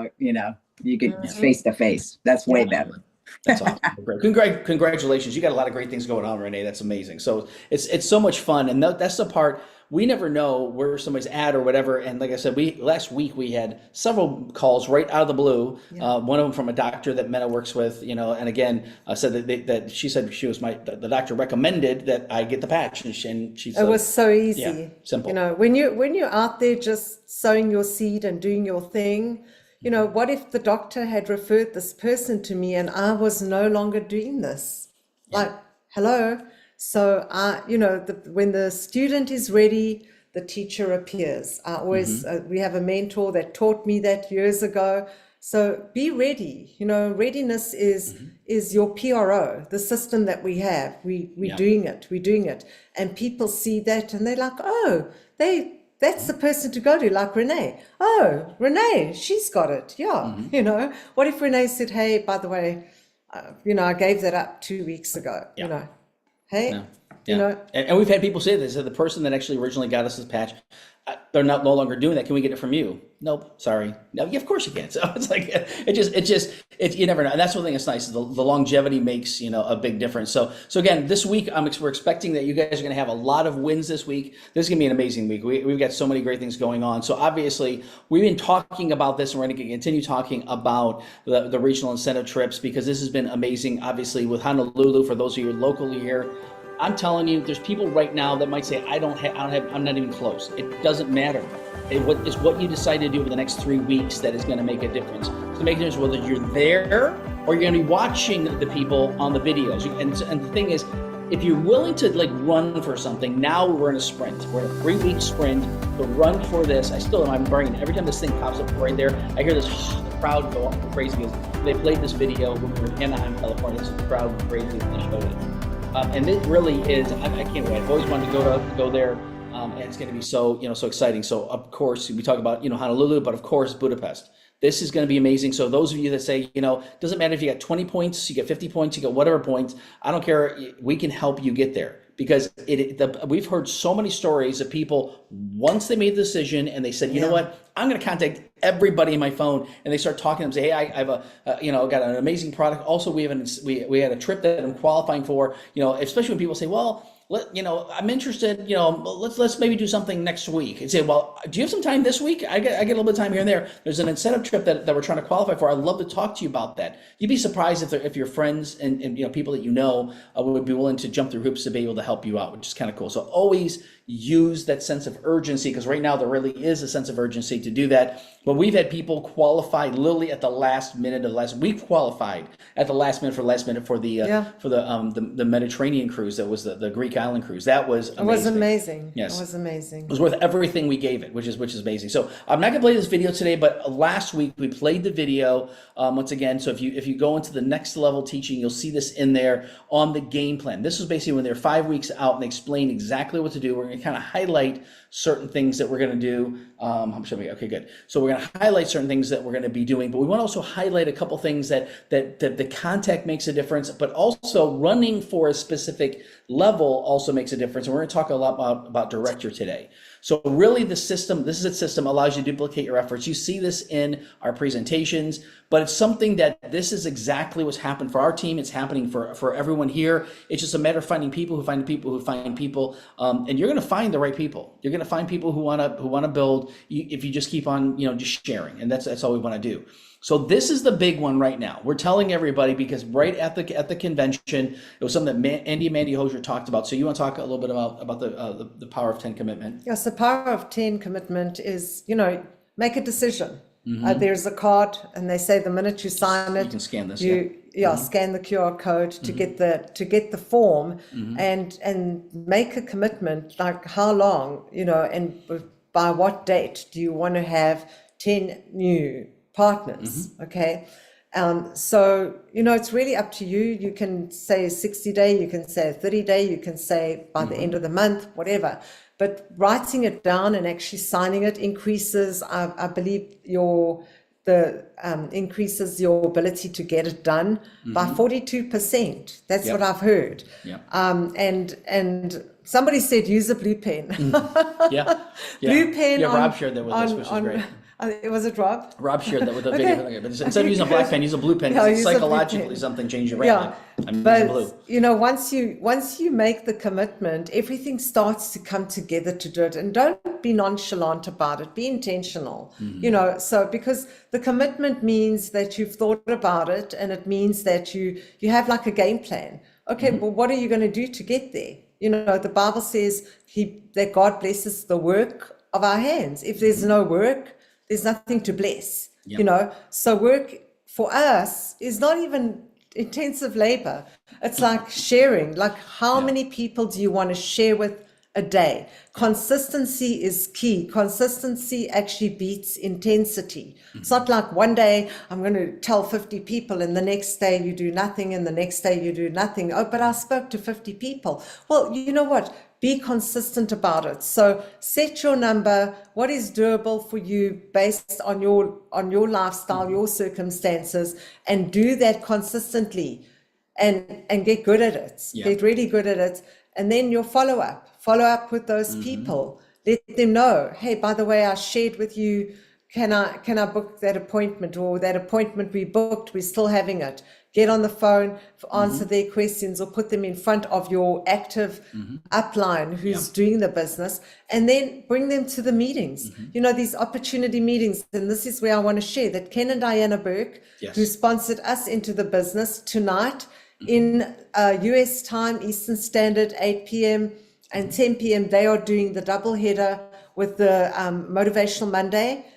you get face to face. That's way better. That's awesome. Great. Congratulations. You got a lot of great things going on, Renee. That's amazing. So it's so much fun. And that's the part, we never know where somebody's at or whatever. And like I said, last week we had several calls right out of the blue. One of them from a doctor that Mena works with, and again, said that she said the doctor recommended that I get the patch, and she said, it was so easy. Yeah, simple. When you're out there just sowing your seed and doing your thing, what if the doctor had referred this person to me and I was no longer doing this? Like, hello. So, when the student is ready, the teacher appears. I always, we have a mentor that taught me that years ago. So be ready. Readiness is your PRO, the system that we have. We're doing it. And people see that and they're like, oh, that's the person to go to, like Renee. Oh, Renee, she's got it. Yeah. What if Renee said, hey, by the way, I gave that up 2 weeks ago, Hey, And we've had people say this. The person that actually originally got us this patch, they're not no longer doing that. Can we get it from you? Nope, sorry. No, yeah, of course you can. So it's like you never know. And that's one thing that's nice. The longevity makes a big difference. So again, this week we're expecting that you guys are going to have a lot of wins this week. This is going to be an amazing week. We've got so many great things going on. So obviously we've been talking about this, and we're going to continue talking about the regional incentive trips, because this has been amazing. Obviously with Honolulu, for those of you locally here, I'm telling you, there's people right now that might say, I'm not even close. It doesn't matter. It's what you decide to do over the next 3 weeks that is going to make a difference. It's to make a difference whether you're there or you're going to be watching the people on the videos. And the thing is, if you're willing to run for something, now we're in a sprint. We're in a 3-week sprint. The run for this, I still in my brain, every time this thing pops up right there, I hear this crowd go up crazy, because they played this video when we were in Anaheim, California. This crowd went crazy when they showed it. And it really is, I can't wait. I've always wanted to go there. And it's going to be so exciting. So of course we talk about Honolulu, but of course Budapest. This is going to be amazing. So those of you that say doesn't matter if you got 20 points, you get 50 points, you get whatever points, I don't care. We can help you get there, because we've heard so many stories of people once they made the decision and they said, you know what, I'm going to contact everybody in my phone, and they start talking to them, say, hey, I have got an amazing product. Also, we had a trip that I'm qualifying for. Especially when people say, well, I'm interested, let's maybe do something next week, and say, well, do you have some time this week? I get a little bit of time here and there. There's an incentive trip that we're trying to qualify for. I'd love to talk to you about that. You'd be surprised if your friends and people that would be willing to jump through hoops to be able to help you out, which is kind of cool. So always use that sense of urgency, because right now there really is a sense of urgency to do that. But we've had people qualify literally at the last minute of the last. We qualified at the last minute for the Mediterranean cruise. That was the Greek island cruise. That was amazing. It was amazing. Yes, it was amazing. It was worth everything we gave it, which is amazing. So I'm not gonna play this video today, but last week we played the video once again. So if you go into the next level teaching, you'll see this in there on the game plan. This was basically when they're 5 weeks out and they explain exactly what to do. We're going to kind of highlight certain things that we're going to do. Okay, good. So we're going to highlight certain things that we're going to be doing, but we want to also highlight a couple things that the contact makes a difference, but also running for a specific level also makes a difference. And we're going to talk a lot about director today. So really this is a system allows you to duplicate your efforts. You see this in our presentations, but it's something that this is exactly what's happened for our team. It's happening for everyone here. It's just a matter of finding people who find people who find people. And you're going to find the right people. You're going to find people who want to build if you just keep on, just sharing. And that's all we want to do. So this is the big one right now. We're telling everybody, because right at the convention, it was something that Mandy Hosier talked about. So you want to talk a little bit about the power of 10 commitment? Yes, the power of 10 commitment is, make a decision. There's a card, and they say the minute you sign it, you can scan this. Scan the QR code to get the form, and make a commitment. Like how long, and by what date do you want to have 10 new partners? Okay. So, it's really up to you. You can say 60-day, you can say 30-day, you can say by the end of the month, whatever. But writing it down and actually signing it increases, I believe, increases your ability to get it done by 42%. That's what I've heard. And somebody said use a blue pen. Blue pen. Yeah, Rob shared that with us, which is great. Was it Rob? Rob shared that with the video. But instead of using a black pen, use a blue pen. Because psychologically something changed your brain. But once you make the commitment, everything starts to come together to do it. And don't be nonchalant about it. Be intentional. So because the commitment means that you've thought about it, and it means that you have like a game plan. Okay, well, what are you going to do to get there? The Bible says that God blesses the work of our hands. If there's no work, there's nothing to bless. So work for us is not even intensive labor. It's like sharing. Like how many people do you want to share with a day? Consistency is key. Consistency actually beats intensity. It's not like one day I'm going to tell 50 people and the next day you do nothing and the next day you do nothing. Oh, but I spoke to 50 people. Well, you know what? Be consistent about it. So set your number, what is doable for you based on your lifestyle, your circumstances, and do that consistently and get good at it. Get really good at it. And then your follow up with those people. Let them know, hey, by the way, I shared with you, can I book that appointment, or that appointment we booked, we're still having it. Get on the phone, answer their questions, or put them in front of your active upline who's doing the business, and then bring them to the meetings. You know, these opportunity meetings, and this is where I want to share that Ken and Diana Burke, who sponsored us into the business, tonight in US time, Eastern Standard, 8 p.m. and 10 p.m., they are doing the double header with the Motivational Monday.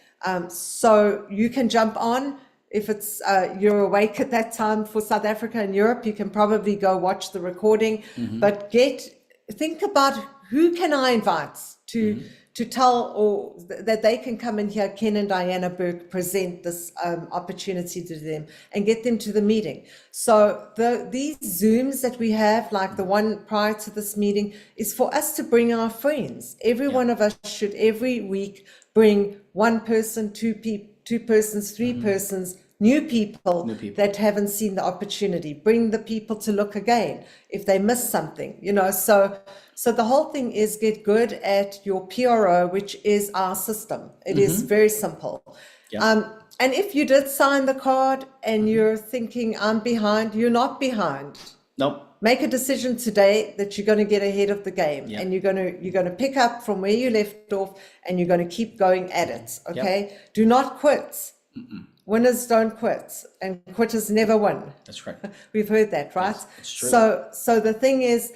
So you can jump on. If it's you're awake at that time for South Africa and Europe, you can probably go watch the recording. But think about who can I invite to tell, or that they can come and hear Ken and Diana Burke present this opportunity to them, and get them to the meeting. So these Zooms that we have, like the one prior to this meeting, is for us to bring our friends. Every one of us should every week bring one person, two persons, three persons, new people that haven't seen the opportunity. Bring the people to look again if they miss something, you know. So the whole thing is get good at your PRO, which is our system. It is very simple. And if you did sign the card and you're thinking, I'm behind, you're not behind. Nope. Make a decision today that you're going to get ahead of the game, and you're going to pick up from where you left off, and you're going to keep going at it. Okay. Do not quit. Winners don't quit, and quitters never win. That's right. We've heard that, right? Yes, it's true. So the thing is,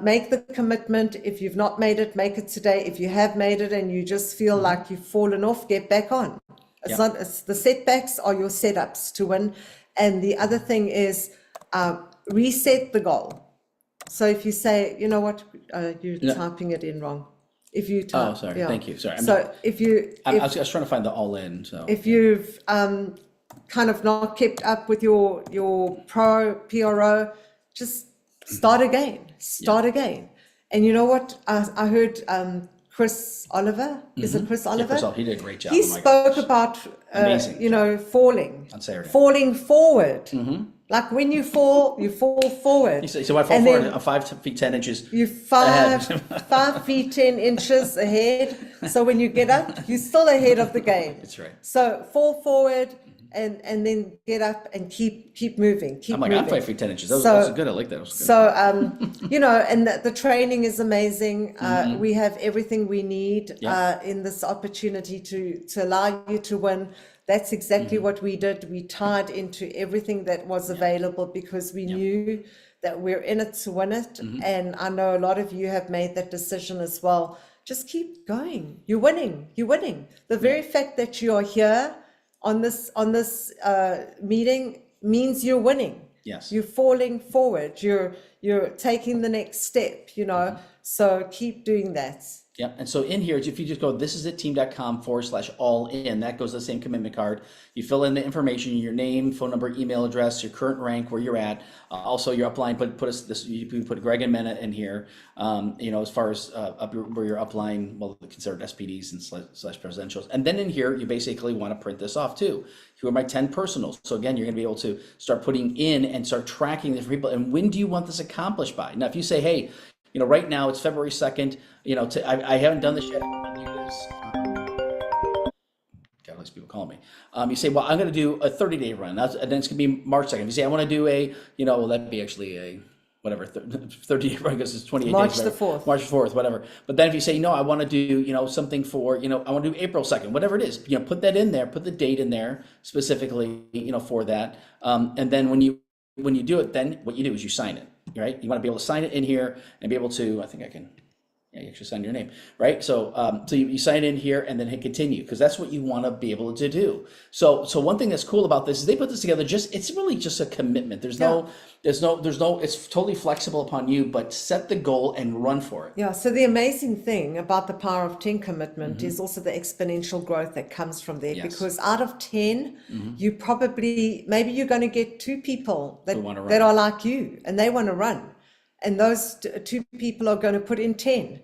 make the commitment. If you've not made it, make it today. If you have made it and you just feel like you've fallen off, get back on. It's the setbacks are your setups to win. And the other thing is, reset the goal. So if you say, you know what, you're typing it in wrong. If you type, sorry. Thank you. Sorry. I was trying to find the all in. So if you've kind of not kept up with your PRO, just start again. Again. And you know what? I heard Chris Oliver. Is it Chris Oliver? He did a great job. He spoke about falling on Saturday. Falling forward. Like when you fall forward. So I fall forward 5 feet 10 inches. You're 5 feet 10 inches ahead. So when you get up, you're still ahead of the game. That's right. So fall forward and then get up and keep moving. I'm 5 feet 10 inches. That was good. I like that. So and the training is amazing. We have everything we need in this opportunity to allow you to win. That's exactly what we did. We tied into everything that was available because we knew that we're in it to win it. And I know a lot of you have made that decision as well. Just keep going. You're winning. The very fact that you are here on this meeting means you're winning. Yes. You're falling forward. You're taking the next step, you know. So keep doing that. Yeah, and so in here, if you just go, thisisitteam.com/all-in, that goes to the same commitment card. You fill in the information, your name, phone number, email address, your current rank, where you're at. Also, your upline, you put Greg and Mena in here. As far as where your upline, considered SPDs and slash presidentials. And then in here, you basically want to print this off too. Here are my 10 personals. So again, you're going to be able to start putting in and start tracking the people. And when do you want this accomplished by? Now, if you say, hey, right now it's February 2nd. I haven't done this yet. I'm going to do this. God, at least people call me. You say, well, I'm going to do a 30-day run. And then it's going to be March 2nd. You say, I want to do that'd be actually a 30-day run because it's 28 March days. March the 4th. March 4th, whatever. But then if you say, no, I want to do, something for, I want to do April 2nd, whatever it is, put that in there, put the date in there specifically, for that. And then when you do it, then what you do is you sign it. Right? You want to be able to sign it in here and be able to, I think I can, you actually sign your name, right? So you sign in here and then hit continue because that's what you want to be able to do. So one thing that's cool about this is they put this together it's really just a commitment. There's no, it's totally flexible upon you, but set the goal and run for it. Yeah. So the amazing thing about the power of 10 commitment is also the exponential growth that comes from there because out of 10, you maybe you're going to get 2 people that are like you and they want to run. And those 2 people are going to put in 10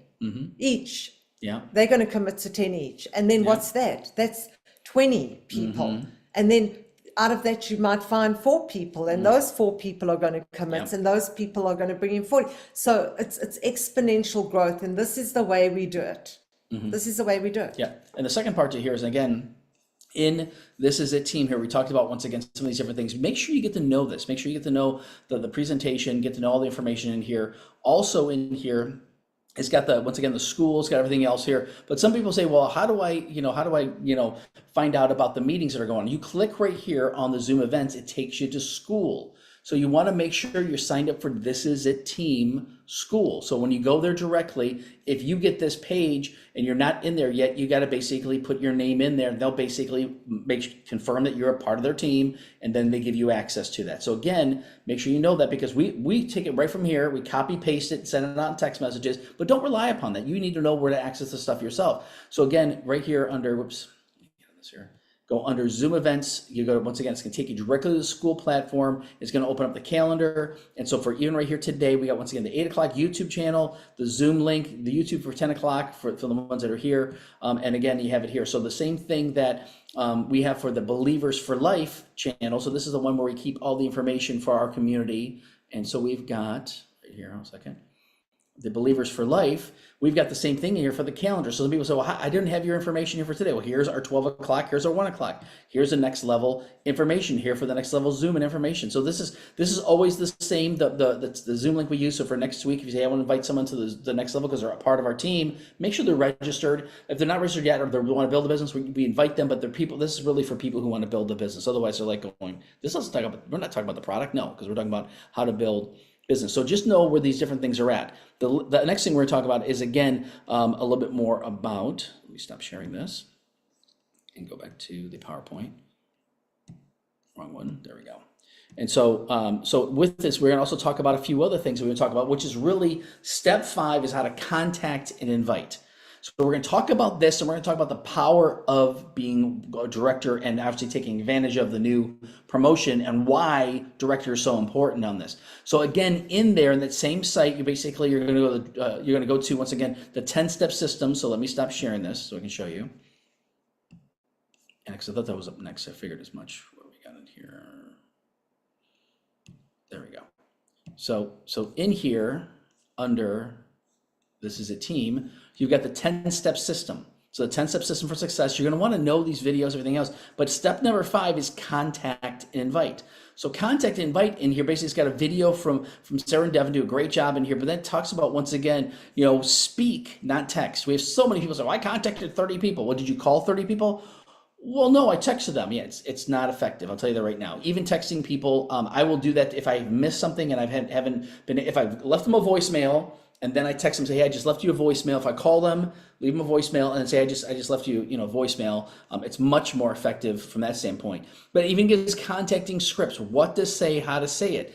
each. Yeah. They're going to commit to 10 each. And then what's that? That's 20 people. And then out of that, you might find 4 people and those 4 people are going to commit and those people are going to bring in 40. So it's exponential growth. And this is the way we do it. This is the way we do it. Yeah. And the second part to here is, again, in This Is It team here, we talked about, once again, some of these different things. Make sure you get to know this. Make sure you get to know the presentation, get to know all the information in here. Also in here, it's got once again, the school, it's got everything else here. But some people say, well, how do I find out about the meetings that are going on? You click right here on the Zoom events, it takes you to school. So you want to make sure you're signed up for This Is It Team School. So when you go there directly, if you get this page and you're not in there yet, you got to basically put your name in there, and they'll basically confirm that you're a part of their team, and then they give you access to that. So again, make sure you know that, because we take it right from here, we copy paste it, send it out in text messages, but don't rely upon that. You need to know where to access the stuff yourself. So again, right here under, whoops, let me get this here. Go under Zoom events, you go, once again, it's gonna take you directly to the school platform. It's gonna open up the calendar. And so for even right here today, we got, once again, the 8 o'clock YouTube channel, the Zoom link, the YouTube for 10 o'clock for the ones that are here. And again, you have it here. So the same thing that we have for the Believers for Life channel. So this is the one where we keep all the information for our community. And so we've got, right here, hold on a second, the Believers for Life. We've got the same thing here for the calendar. So some people say, well, I didn't have your information here for today. Well, here's our 12 o'clock, here's our 1 o'clock. Here's the next level information here for the next level Zoom and information. So this is always the same, the Zoom link we use. So for next week, if you say, I want to invite someone to the next level because they're a part of our team, make sure they're registered. If they're not registered yet, or they want to build a business, we invite them, but they're people, this is really for people who want to build a business. Otherwise they're like going, this doesn't talk about, we're not talking about the product. No, because we're talking about how to build business. So just know where these different things are at. The next thing we're going to talk about is, again, a little bit more about, let me stop sharing this and go back to the PowerPoint. Wrong one, there we go. And so, so with this, we're going to also talk about a few other things we're going to talk about, which is really step 5 is how to contact and invite. So we're going to talk about this, and we're going to talk about the power of being a director and obviously taking advantage of the new promotion and why director is so important on this. So again, in there in that same site, you're going to go to once again the 10-step system. So let me stop sharing this so I can show you. Because I thought that was up next. I figured as much. What we got in here? There we go. So in here under This Is a Team, you've got the 10-step system. So the 10-step system for success, you're going to want to know these videos, everything else. But step number 5 is contact and invite. So contact and invite in here, basically it's got a video from Sarah and Devin, do a great job in here, but then it talks about, once again, speak, not text. We have so many people say, well, I contacted 30 people. Well, did you call 30 people? Well, no, I texted them. Yeah, it's not effective. I'll tell you that right now. Even texting people, I will do that if I missed something and if I've left them a voicemail, and then I text them, say, hey, I just left you a voicemail. If I call them, leave them a voicemail, and say, I just left you, voicemail. It's much more effective from that standpoint. But it even gives contacting scripts, what to say, how to say it,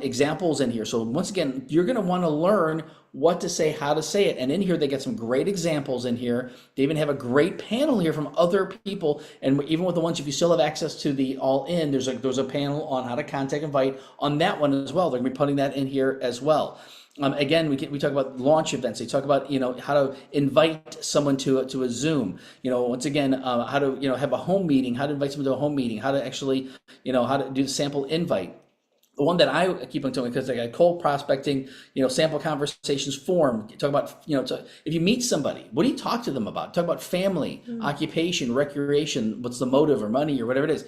examples in here. So once again, you're going to want to learn what to say, how to say it. And in here, they get some great examples in here. They even have a great panel here from other people. And even with the ones, if you still have access to the all-in, there's a panel on how to contact, invite on that one as well. They're going to be putting that in here as well. Again, we talk about launch events. They talk about how to invite someone to a Zoom. Once again, how to have a home meeting, how to invite someone to a home meeting, how to actually how to do the sample invite. The one that I keep on telling, because I got cold prospecting, sample conversations form. You talk about if you meet somebody, what do you talk to them about? Talk about family, occupation, recreation, what's the motive, or money, or whatever it is.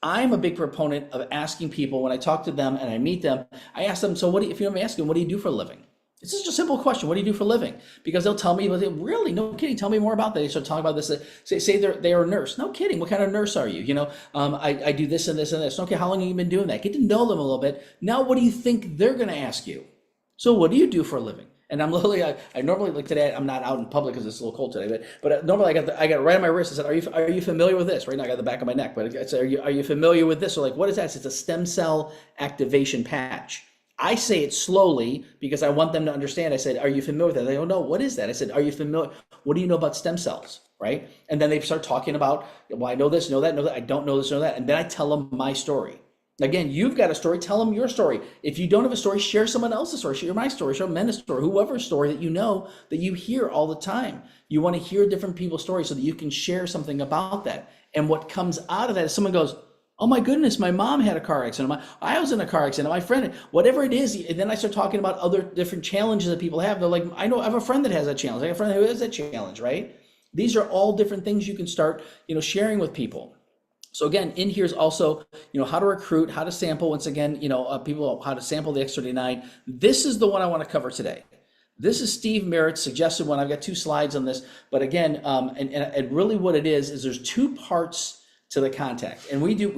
I'm a big proponent of asking people when I talk to them and I meet them, I ask them, so if you ever ask them, what do you do for a living? It's just a simple question. What do you do for a living? Because they'll tell me, really, no kidding, tell me more about that. They start talking about this. Say they're a nurse. No kidding. What kind of nurse are you? I do this and this and this. Okay, how long have you been doing that? Get to know them a little bit. Now, what do you think they're going to ask you? So what do you do for a living? And I'm literally, I normally, like today, I'm not out in public because it's a little cold today, but normally I got it right on my wrist. I said, are you familiar with this? Right now I got the back of my neck, but I said, are you familiar with this? Or like, what is that? It's a stem cell activation patch. I say it slowly because I want them to understand. I said, are you familiar with that? They go, no, what is that? I said, are you familiar? What do you know about stem cells? Right? And then they start talking about, well, I know this, know that, I don't know this, know that. And then I tell them my story. Again, you've got a story, tell them your story. If you don't have a story, share someone else's story, share my story, share Men's story, whoever's story that you know that you hear all the time. You want to hear different people's stories so that you can share something about that. And what comes out of that is someone goes, oh my goodness, my mom had a car accident. I was in a car accident. My friend, whatever it is. And then I start talking about other different challenges that people have. They're like, I have a friend that has that challenge. I have a friend who has that challenge, right? These are all different things you can start, sharing with people. So again, in here is also, how to recruit, how to sample. Once again, people, how to sample the X39. This is the one I want to cover today. This is Steve Merritt's suggested one. I've got 2 slides on this, but again, and really what it is there's 2 parts to the contact, and we do.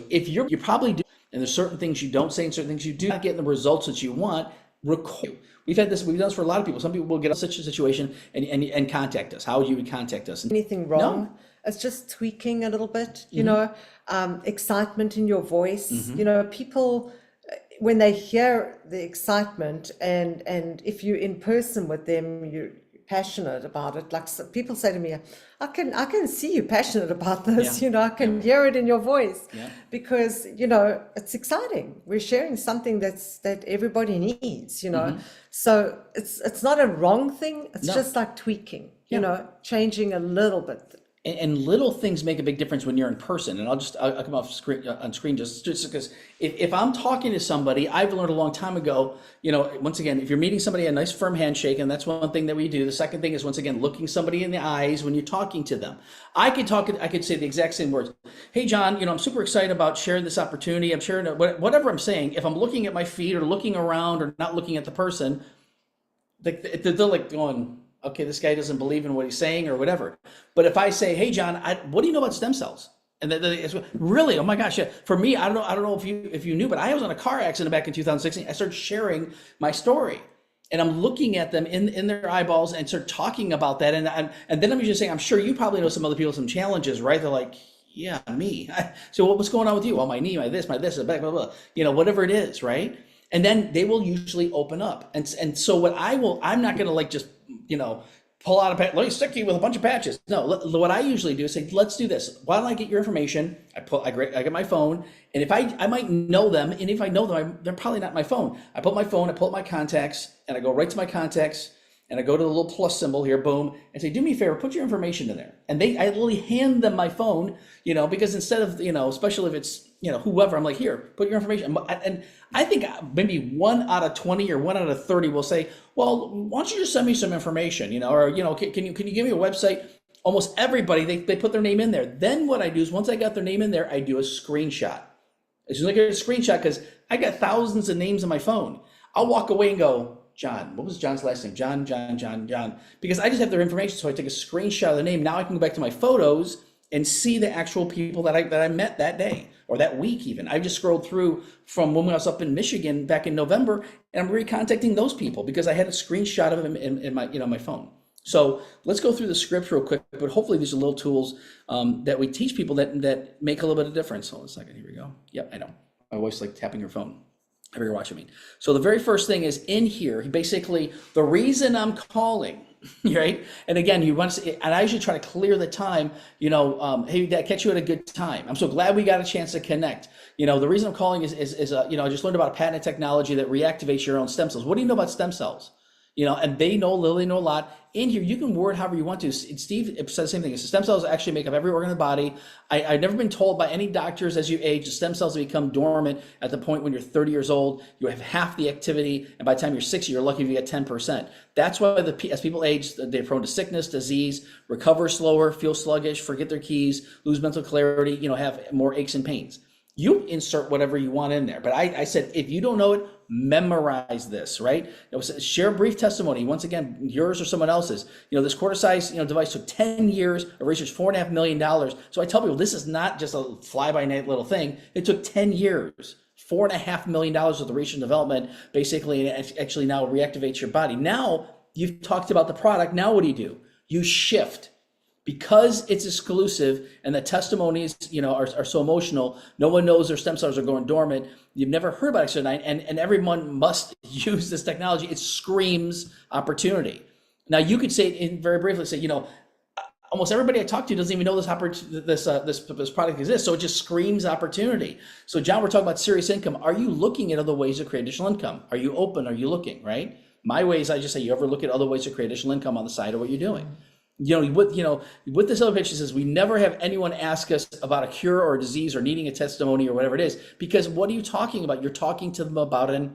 If you probably do, and there's certain things you don't say and certain things you do not get the results that you want. Record. We've done this for a lot of people. Some people will get in such a situation and contact us. How you would contact us? Anything wrong? No. It's just tweaking a little bit, excitement in your voice. People, when they hear the excitement and if you're in person with them, you're passionate about it. Like people say to me, I can see you passionate about this, I can hear it in your voice because, it's exciting. We're sharing something that everybody needs, So it's not a wrong thing. It's just like tweaking, changing a little bit. And little things make a big difference when you're in person. And I'll come off on screen just because if I'm talking to somebody, I've learned a long time ago, once again, if you're meeting somebody, a nice firm handshake, and that's one thing that we do. The second thing is, once again, looking somebody in the eyes when you're talking to them. I could say the exact same words. Hey, John, I'm super excited about sharing this opportunity. I'm sharing whatever I'm saying. If I'm looking at my feet or looking around or not looking at the person, they're like going, okay, this guy doesn't believe in what he's saying or whatever. But if I say, hey, John, what do you know about stem cells? And it's really, oh my gosh, yeah. For me, I don't know if you knew, but I was in a car accident back in 2016. I started sharing my story, and I'm looking at them in their eyeballs and start talking about that. And then I'm just saying, I'm sure you probably know some other people, some challenges, right? They're like, yeah, me. So what's going on with you? Oh, my knee, my this, blah, blah, blah, whatever it is, right? And then they will usually open up. And so I'm not going to just, pull out let me stick you with a bunch of patches. No, what I usually do is say, let's do this. Why don't I get your information? I get my phone, and if I might know them, and if I know them, they're probably not my phone. I pull up my contacts, and I go right to my contacts, and I go to the little plus symbol here, boom, and say, do me a favor, put your information in there. And I literally hand them my phone, because instead of, especially if it's, whoever, I'm like, here, put your information. And I think maybe 1 out of 20 or 1 out of 30 will say, well, why don't you just send me some information, or, can you give me a website? Almost everybody, they put their name in there. Then what I do is, once I got their name in there, I do a screenshot. As soon as I get a screenshot, because I got thousands of names on my phone, I'll walk away and go, John, what was John's last name? John, because I just have their information. So I take a screenshot of the name. Now I can go back to my photos and see the actual people that I met that day or that week even. I just scrolled through from when I was up in Michigan back in November, and I'm recontacting those people because I had a screenshot of them in my my phone. So let's go through the script real quick, but hopefully these are little tools that we teach people that make a little bit of difference. Hold on a second, here we go. Yep, I know. My wife's like tapping your phone. If you're watching me. So the very first thing is in here, basically the reason I'm calling, right? And again, and I usually try to clear the time, hey, did I catch you at a good time? I'm so glad we got a chance to connect. The reason I'm calling is I just learned about a patented technology that reactivates your own stem cells. What do you know about stem cells? And they know, Lily know a lot. In here, you can word however you want to. Steve said the same thing. Stem cells actually make up every organ in the body. I've never been told by any doctors as you age, the stem cells become dormant at the point when you're 30 years old. You have half the activity, and by the time you're 60, you're lucky if you get 10%. That's why as people age, they're prone to sickness, disease, recover slower, feel sluggish, forget their keys, lose mental clarity, have more aches and pains. You insert whatever you want in there. But I said, if you don't know it, memorize this, right? Share a brief testimony. Once again, yours or someone else's. This quarter-size device took 10 years of research, $4.5 million. So I tell people, this is not just a fly-by-night little thing. It took 10 years, $4.5 million worth of research and development, basically, and it actually now reactivates your body. Now, you've talked about the product. Now what do? You shift. Because it's exclusive and the testimonies, are so emotional, no one knows their stem cells are going dormant. You've never heard about X39, and everyone must use this technology. It screams opportunity. Now you could say it very briefly, say, almost everybody I talk to doesn't even know this product exists. So it just screams opportunity. So John, we're talking about serious income. Are you looking at other ways to create additional income? Are you open? Are you looking, right? My ways, I just say, you ever look at other ways to create additional income on the side of what you're doing? With this other picture says, we never have anyone ask us about a cure or a disease or needing a testimony or whatever it is, because what are you talking about? You're talking to them about an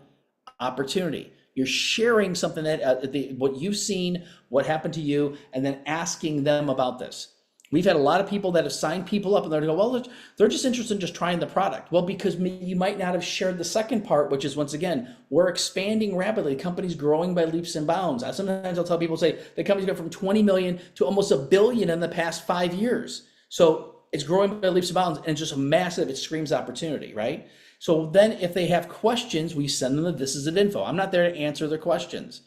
opportunity. You're sharing something that what you've seen, what happened to you, and then asking them about this. We've had a lot of people that have signed people up and they're going to go, well, they're just interested in just trying the product. Well, because you might not have shared the second part, which is, once again, we're expanding rapidly. The company's growing by leaps and bounds. Sometimes I'll tell people, say, the company's gone from 20 million to almost $1 billion in the past 5 years. So it's growing by leaps and bounds, and it's just massive. It screams opportunity, right? So then if they have questions, we send them the This Is It info. I'm not there to answer their questions.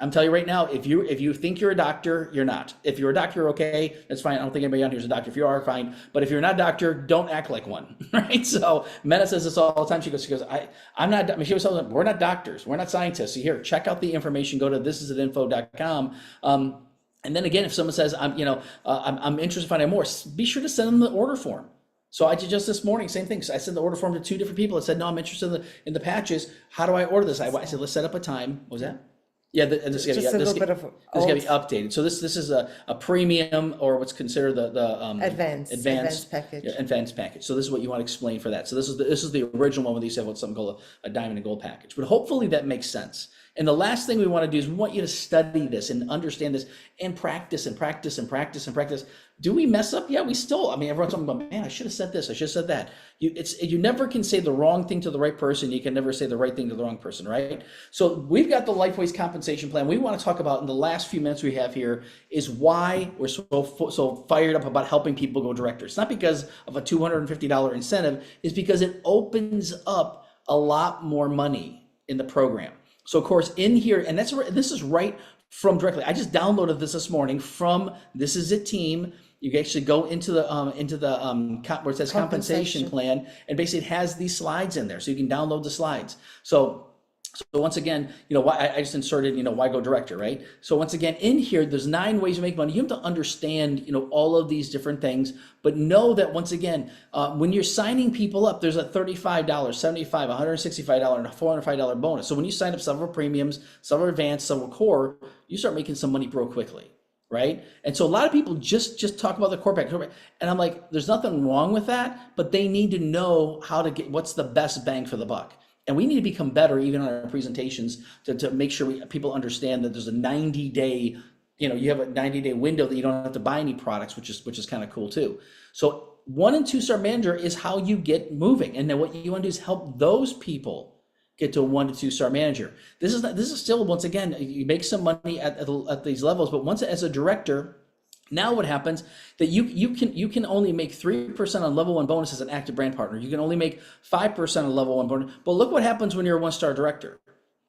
I'm telling you right now, if you think you're a doctor, you're not. If you're a doctor, okay, that's fine. I don't think anybody on here is a doctor. If you are, fine. But if you're not a doctor, don't act like one, right? So Mena says this all the time. She goes, I'm not, I mean, she was telling them, we're not doctors. We're not scientists. So here, check out the information. Go to thisisitinfo.com. And then again, if someone says, I'm interested in finding more, be sure to send them the order form. So I did just this morning, same thing. So I sent the order form to 2 different people. I said, no, I'm interested in the patches. How do I order this? I said, let's set up a time. What was that? Yeah, this is going to be updated. So this is a premium, or what's considered the advanced package. Yeah, advanced package. So this is what you want to explain for that. So this is the original one where these have what's something called a diamond and gold package. But hopefully that makes sense. And the last thing we want to do is we want you to study this and understand this and practice and practice and practice and practice. Do we mess up? Yeah, we still. I mean, everyone's talking about, man, I should have said this. I should have said that. You never can say the wrong thing to the right person. You can never say the right thing to the wrong person, right? So we've got the LifeWays compensation plan. We want to talk about in the last few minutes we have here is why we're so fired up about helping people go director. It's not because of a $250 incentive. It's because it opens up a lot more money in the program. So of course in here, and this is right from directly. I just downloaded this morning from This Is It team. You can actually go into the where it says compensation plan, and basically it has these slides in there, so you can download the slides. So once again, why I just inserted, why go director, right? So once again, in here, there's 9 ways to make money. You have to understand, all of these different things, but know that once again, when you're signing people up, there's a $35, $75, $165, and a $405 bonus. So when you sign up, some are premiums, some are advanced, some are core, you start making some money real quickly, right? And so a lot of people just talk about the core package, and I'm like, there's nothing wrong with that, but they need to know how to get what's the best bang for the buck. And we need to become better even on our presentations to make sure people understand that there's a 90-day, you have a 90-day window that you don't have to buy any products, which is kind of cool too. So 1 and 2 star manager is how you get moving. And then what you want to do is help those people get to a 1 to 2 star manager. This is still, once again, you make some money at these levels, but once as a director, now what happens that you can only make 3% on level 1 bonus as an active brand partner. You can only make 5% on level 1 bonus. But look what happens when you're a 1-star director.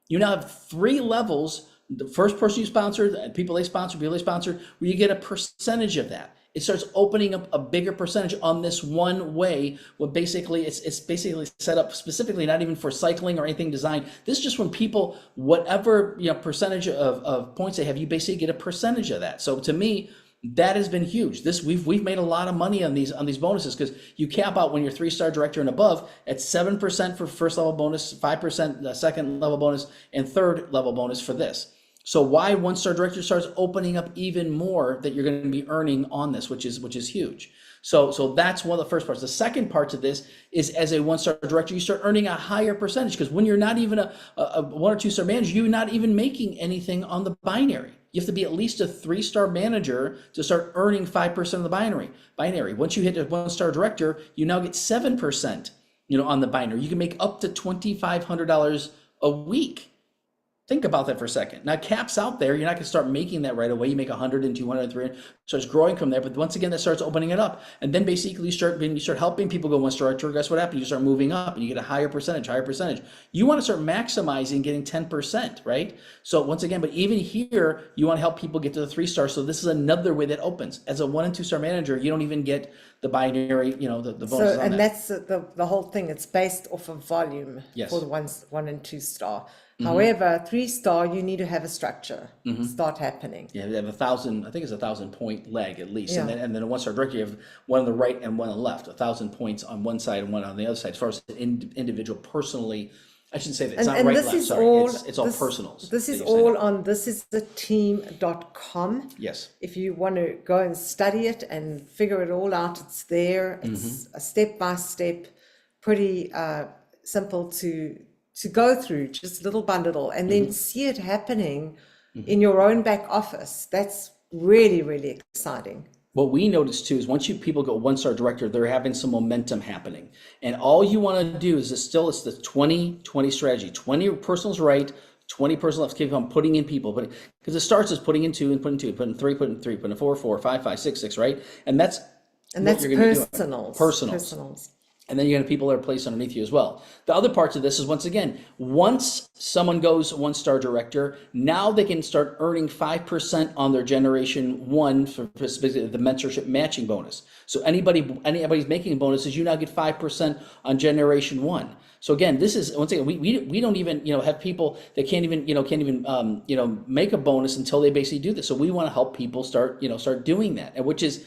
You now have 3 levels. The first person you sponsor, people they sponsor, where you get a percentage of that. It starts opening up a bigger percentage on this one way. Well, basically, it's basically set up specifically, not even for cycling or anything designed. This is just when people, whatever percentage of points they have, you basically get a percentage of that. So to me, that has been huge. We've made a lot of money on these bonuses, because you cap out when you're 3-star director and above at 7% for first level bonus, 5% the second level bonus, and third level bonus for this. So why 1-star director starts opening up even more that you're going to be earning on this, which is huge. So that's one of the first parts. The second part to this is, as a 1-star director, you start earning a higher percentage, because when you're not even a 1 or 2-star manager, you're not even making anything on the binary. You have to be at least a 3-star manager to start earning 5% of the binary. Once you hit a 1-star director, you now get 7%, on the binary. You can make up to $2,500 a week. Think about that for a second. Now, caps out there, you're not going to start making that right away. You make 100 and 200 and 300, starts growing from there. But once again, that starts opening it up. And then basically you start helping people go 1-star director. Guess what happens? You start moving up and you get a higher percentage. You want to start maximizing getting 10%, right? So once again, but even here, you want to help people get to the 3-star. So this is another way that opens. As a 1 and 2-star manager, you don't even get the binary, the bonuses on that. And that's the whole thing. It's based off of volume for the 1 and 2 star. However, 3-star, you need to have a structure start happening. Yeah, they have 1,000. I think it's 1,000 point leg at least, and then a 1-star director, you have one on the right and one on the left. 1,000 points on one side and one on the other side. As far as the individual personally, I shouldn't say that. It's not right and left. Sorry, it's all personals. This is all on thisistheteam.com. Yes. If you want to go and study it and figure it all out, it's there. It's a step by step, pretty simple to go through just little by little, and then see it happening in your own back office. That's really, really exciting. What we noticed too is once people go 1-star director, they're having some momentum happening. And all you want to do is it's the 20-20 strategy. 20 personals right, 20 personals keep on putting in people. But because it starts as putting in 2 and putting 2, putting 3, putting 3, putting 4, 4, 5, 5, 6, 6, right? And that's personals. Personals. And then you have people that are placed underneath you as well. The other parts of this is, once again, once someone goes 1-star director, now they can start earning 5% on their generation 1 for specifically the mentorship matching bonus. So anybody's making bonuses, you now get 5% on generation 1. So again, this is, once again, we don't even, have people that can't even make a bonus until they basically do this. So we want to help people start doing that, and which is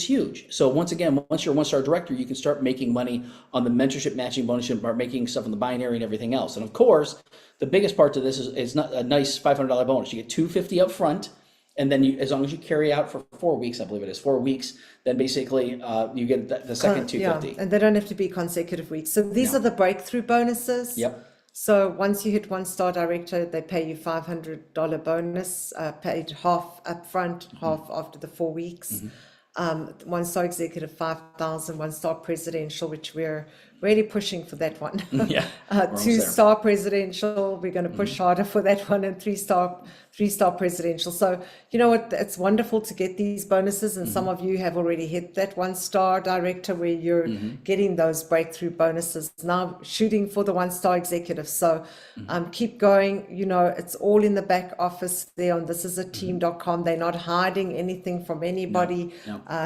huge. So once again, once you're a 1-star director, you can start making money on the mentorship matching bonus, and start making stuff on the binary and everything else. And of course, the biggest part of this is not a nice $500 bonus. You get $250 up front. And then as long as you carry out for 4 weeks, I believe it is 4 weeks, then basically you get the second $250. Yeah, and they don't have to be consecutive weeks. So these are the breakthrough bonuses. Yep. So once you hit 1-star director, they pay you $500 bonus, paid half up front, half after the 4 weeks. 1-star executive, 5,000, 1-star presidential, which we're really pushing for that one. 2-star presidential, we're going to push harder for that one, and 3-star presidential. So you know what, it's wonderful to get these bonuses, and some of you have already hit that 1-star director where you're getting those breakthrough bonuses, now shooting for the 1-star executive. So keep going. It's all in the back office there on thisisateam.com. They're not hiding anything from anybody.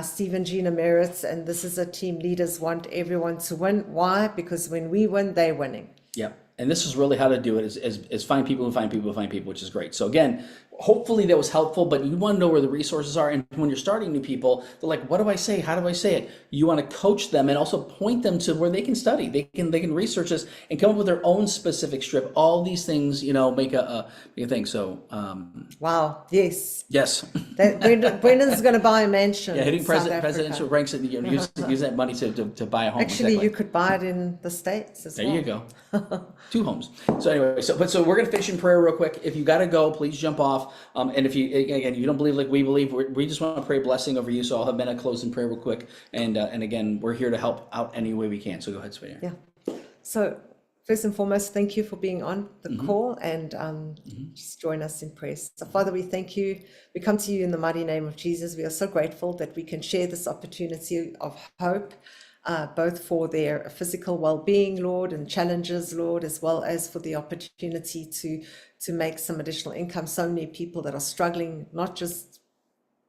Stephen Gina merits, and this is a team. Leaders want everyone to win. Why? Because when we win, they're winning. Yeah. And this is really how to do it, is find people and find people and find people, which is great. So again, hopefully that was helpful, but you want to know where the resources are. And when you're starting new people, they're like, what do I say? How do I say it? You want to coach them and also point them to where they can study. They can research this and come up with their own specific strip. All these things, make a thing. So wow, yes. Brendan's going to buy a mansion. Yeah, hitting presidential ranks, and use that money to buy a home. Actually, you could buy it in the States as well. There you go. 2 homes. So anyway, so we're going to finish in prayer real quick. If you got to go, please jump off. And if you don't believe like we believe, we just want to pray blessing over you. So I'll have Mena close in prayer real quick. And again, we're here to help out any way we can. So go ahead, Sweetie. Yeah. So first and foremost, thank you for being on the call, and just join us in prayer. So Father, we thank you. We come to you in the mighty name of Jesus. We are so grateful that we can share this opportunity of hope, both for their physical well-being, Lord, and challenges, Lord, as well as for the opportunity to make some additional income. So many people that are struggling, not just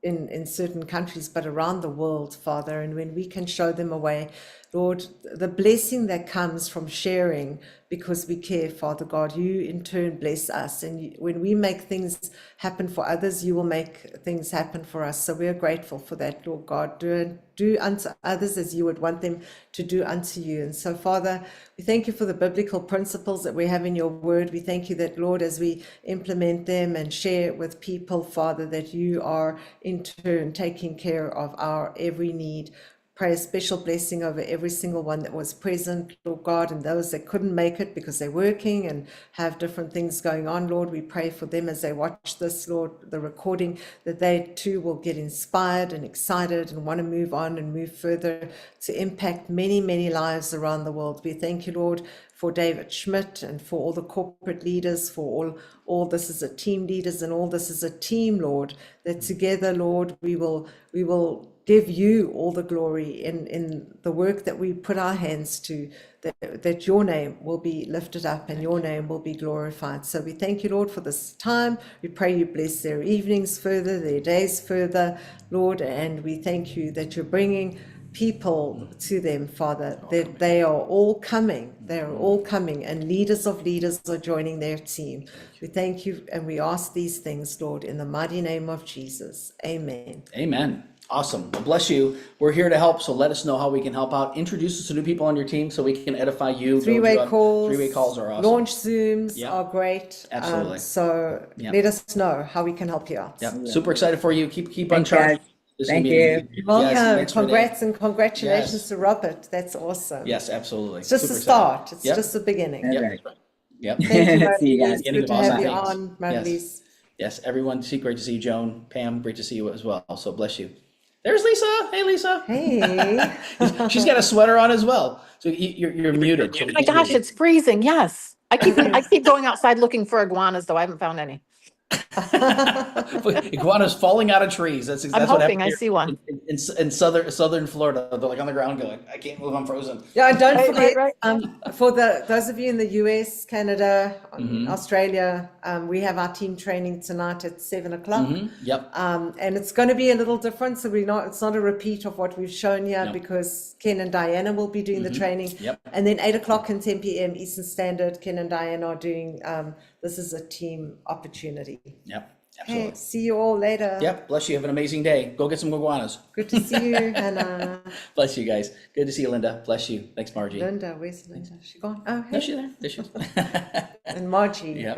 in certain countries, but around the world, Father. And when we can show them a way, Lord, the blessing that comes from sharing because we care, Father God, you in turn bless us. And when we make things happen for others, you will make things happen for us. So we are grateful for that, Lord God. Do unto others as you would want them to do unto you. And so, Father, we thank you for the biblical principles that we have in your word. We thank you that, Lord, as we implement them and share it with people, Father, that you are in turn taking care of our every need. Pray a special blessing over every single one that was present, Lord God, and those that couldn't make it because they're working and have different things going on, Lord. We pray for them as they watch this, Lord, the recording, that they too will get inspired and excited and want to move on and move further to impact many, many lives around the world. We thank you, Lord, for David Schmidt and for all the corporate leaders, for all this is a team leaders and all this is a team, Lord, that together, Lord, we will give you all the glory in the work that we put our hands to, that your name will be lifted up and your name will be glorified. So we thank you, Lord, for this time. We pray you bless their evenings further, their days further, Lord, and we thank you that you're bringing people to them, Father, that they are all coming. They are all coming, and leaders of leaders are joining their team. We thank you and we ask these things, Lord, in the mighty name of Jesus. Amen. Amen. Awesome. Well, bless you. We're here to help, so let us know how we can help out. Introduce us to new people on your team so we can edify you. Three-way calls. Three-way calls are awesome. Launch Zooms are great. Absolutely. So let us know how we can help you out. Yeah. Super excited for you. Keep on charge. Thank you. Welcome. Congrats and congratulations to Robert. That's awesome. Yes, absolutely. It's just Super the start. excited. It's just the beginning. Yep. Yep. Thank you, See you guys. Marlies. Beginning Good of to have you awesome on, things. Marlies. Yes, everyone. Great to see you, Joan, Pam. Great to see you as well. So bless you. There's Lisa. Hey, Lisa. Hey. She's got a sweater on as well. So you're muted. So Oh my gosh, it's freezing. Yes. I keep going outside looking for iguanas, though I haven't found any. Iguanas falling out of trees. That's I'm what hoping happened I here see one. in southern Florida. They're like on the ground going, I can't move, I'm frozen. Yeah, and don't Right, forget, right. for those of you in the US, Canada, Mhm. Australia, we have our team training tonight at 7:00. Yep. And it's going to be a little different. So it's not a repeat of what we've shown here No. because Ken and Diana will be doing the training. Yep. And then 8:00 and 10 p.m. Eastern Standard, Ken and Diana are doing, this is a team opportunity. Yep. Hey, Absolutely. see you all later. Yep. Bless you. Have an amazing day. Go get some iguanas. Good to see you, Hannah. Bless you guys. Good to see you, Linda. Bless you. Thanks, Margie. Linda, where's Linda? She gone? Oh, hey. No, she's there. There she is. And Margie. Yep.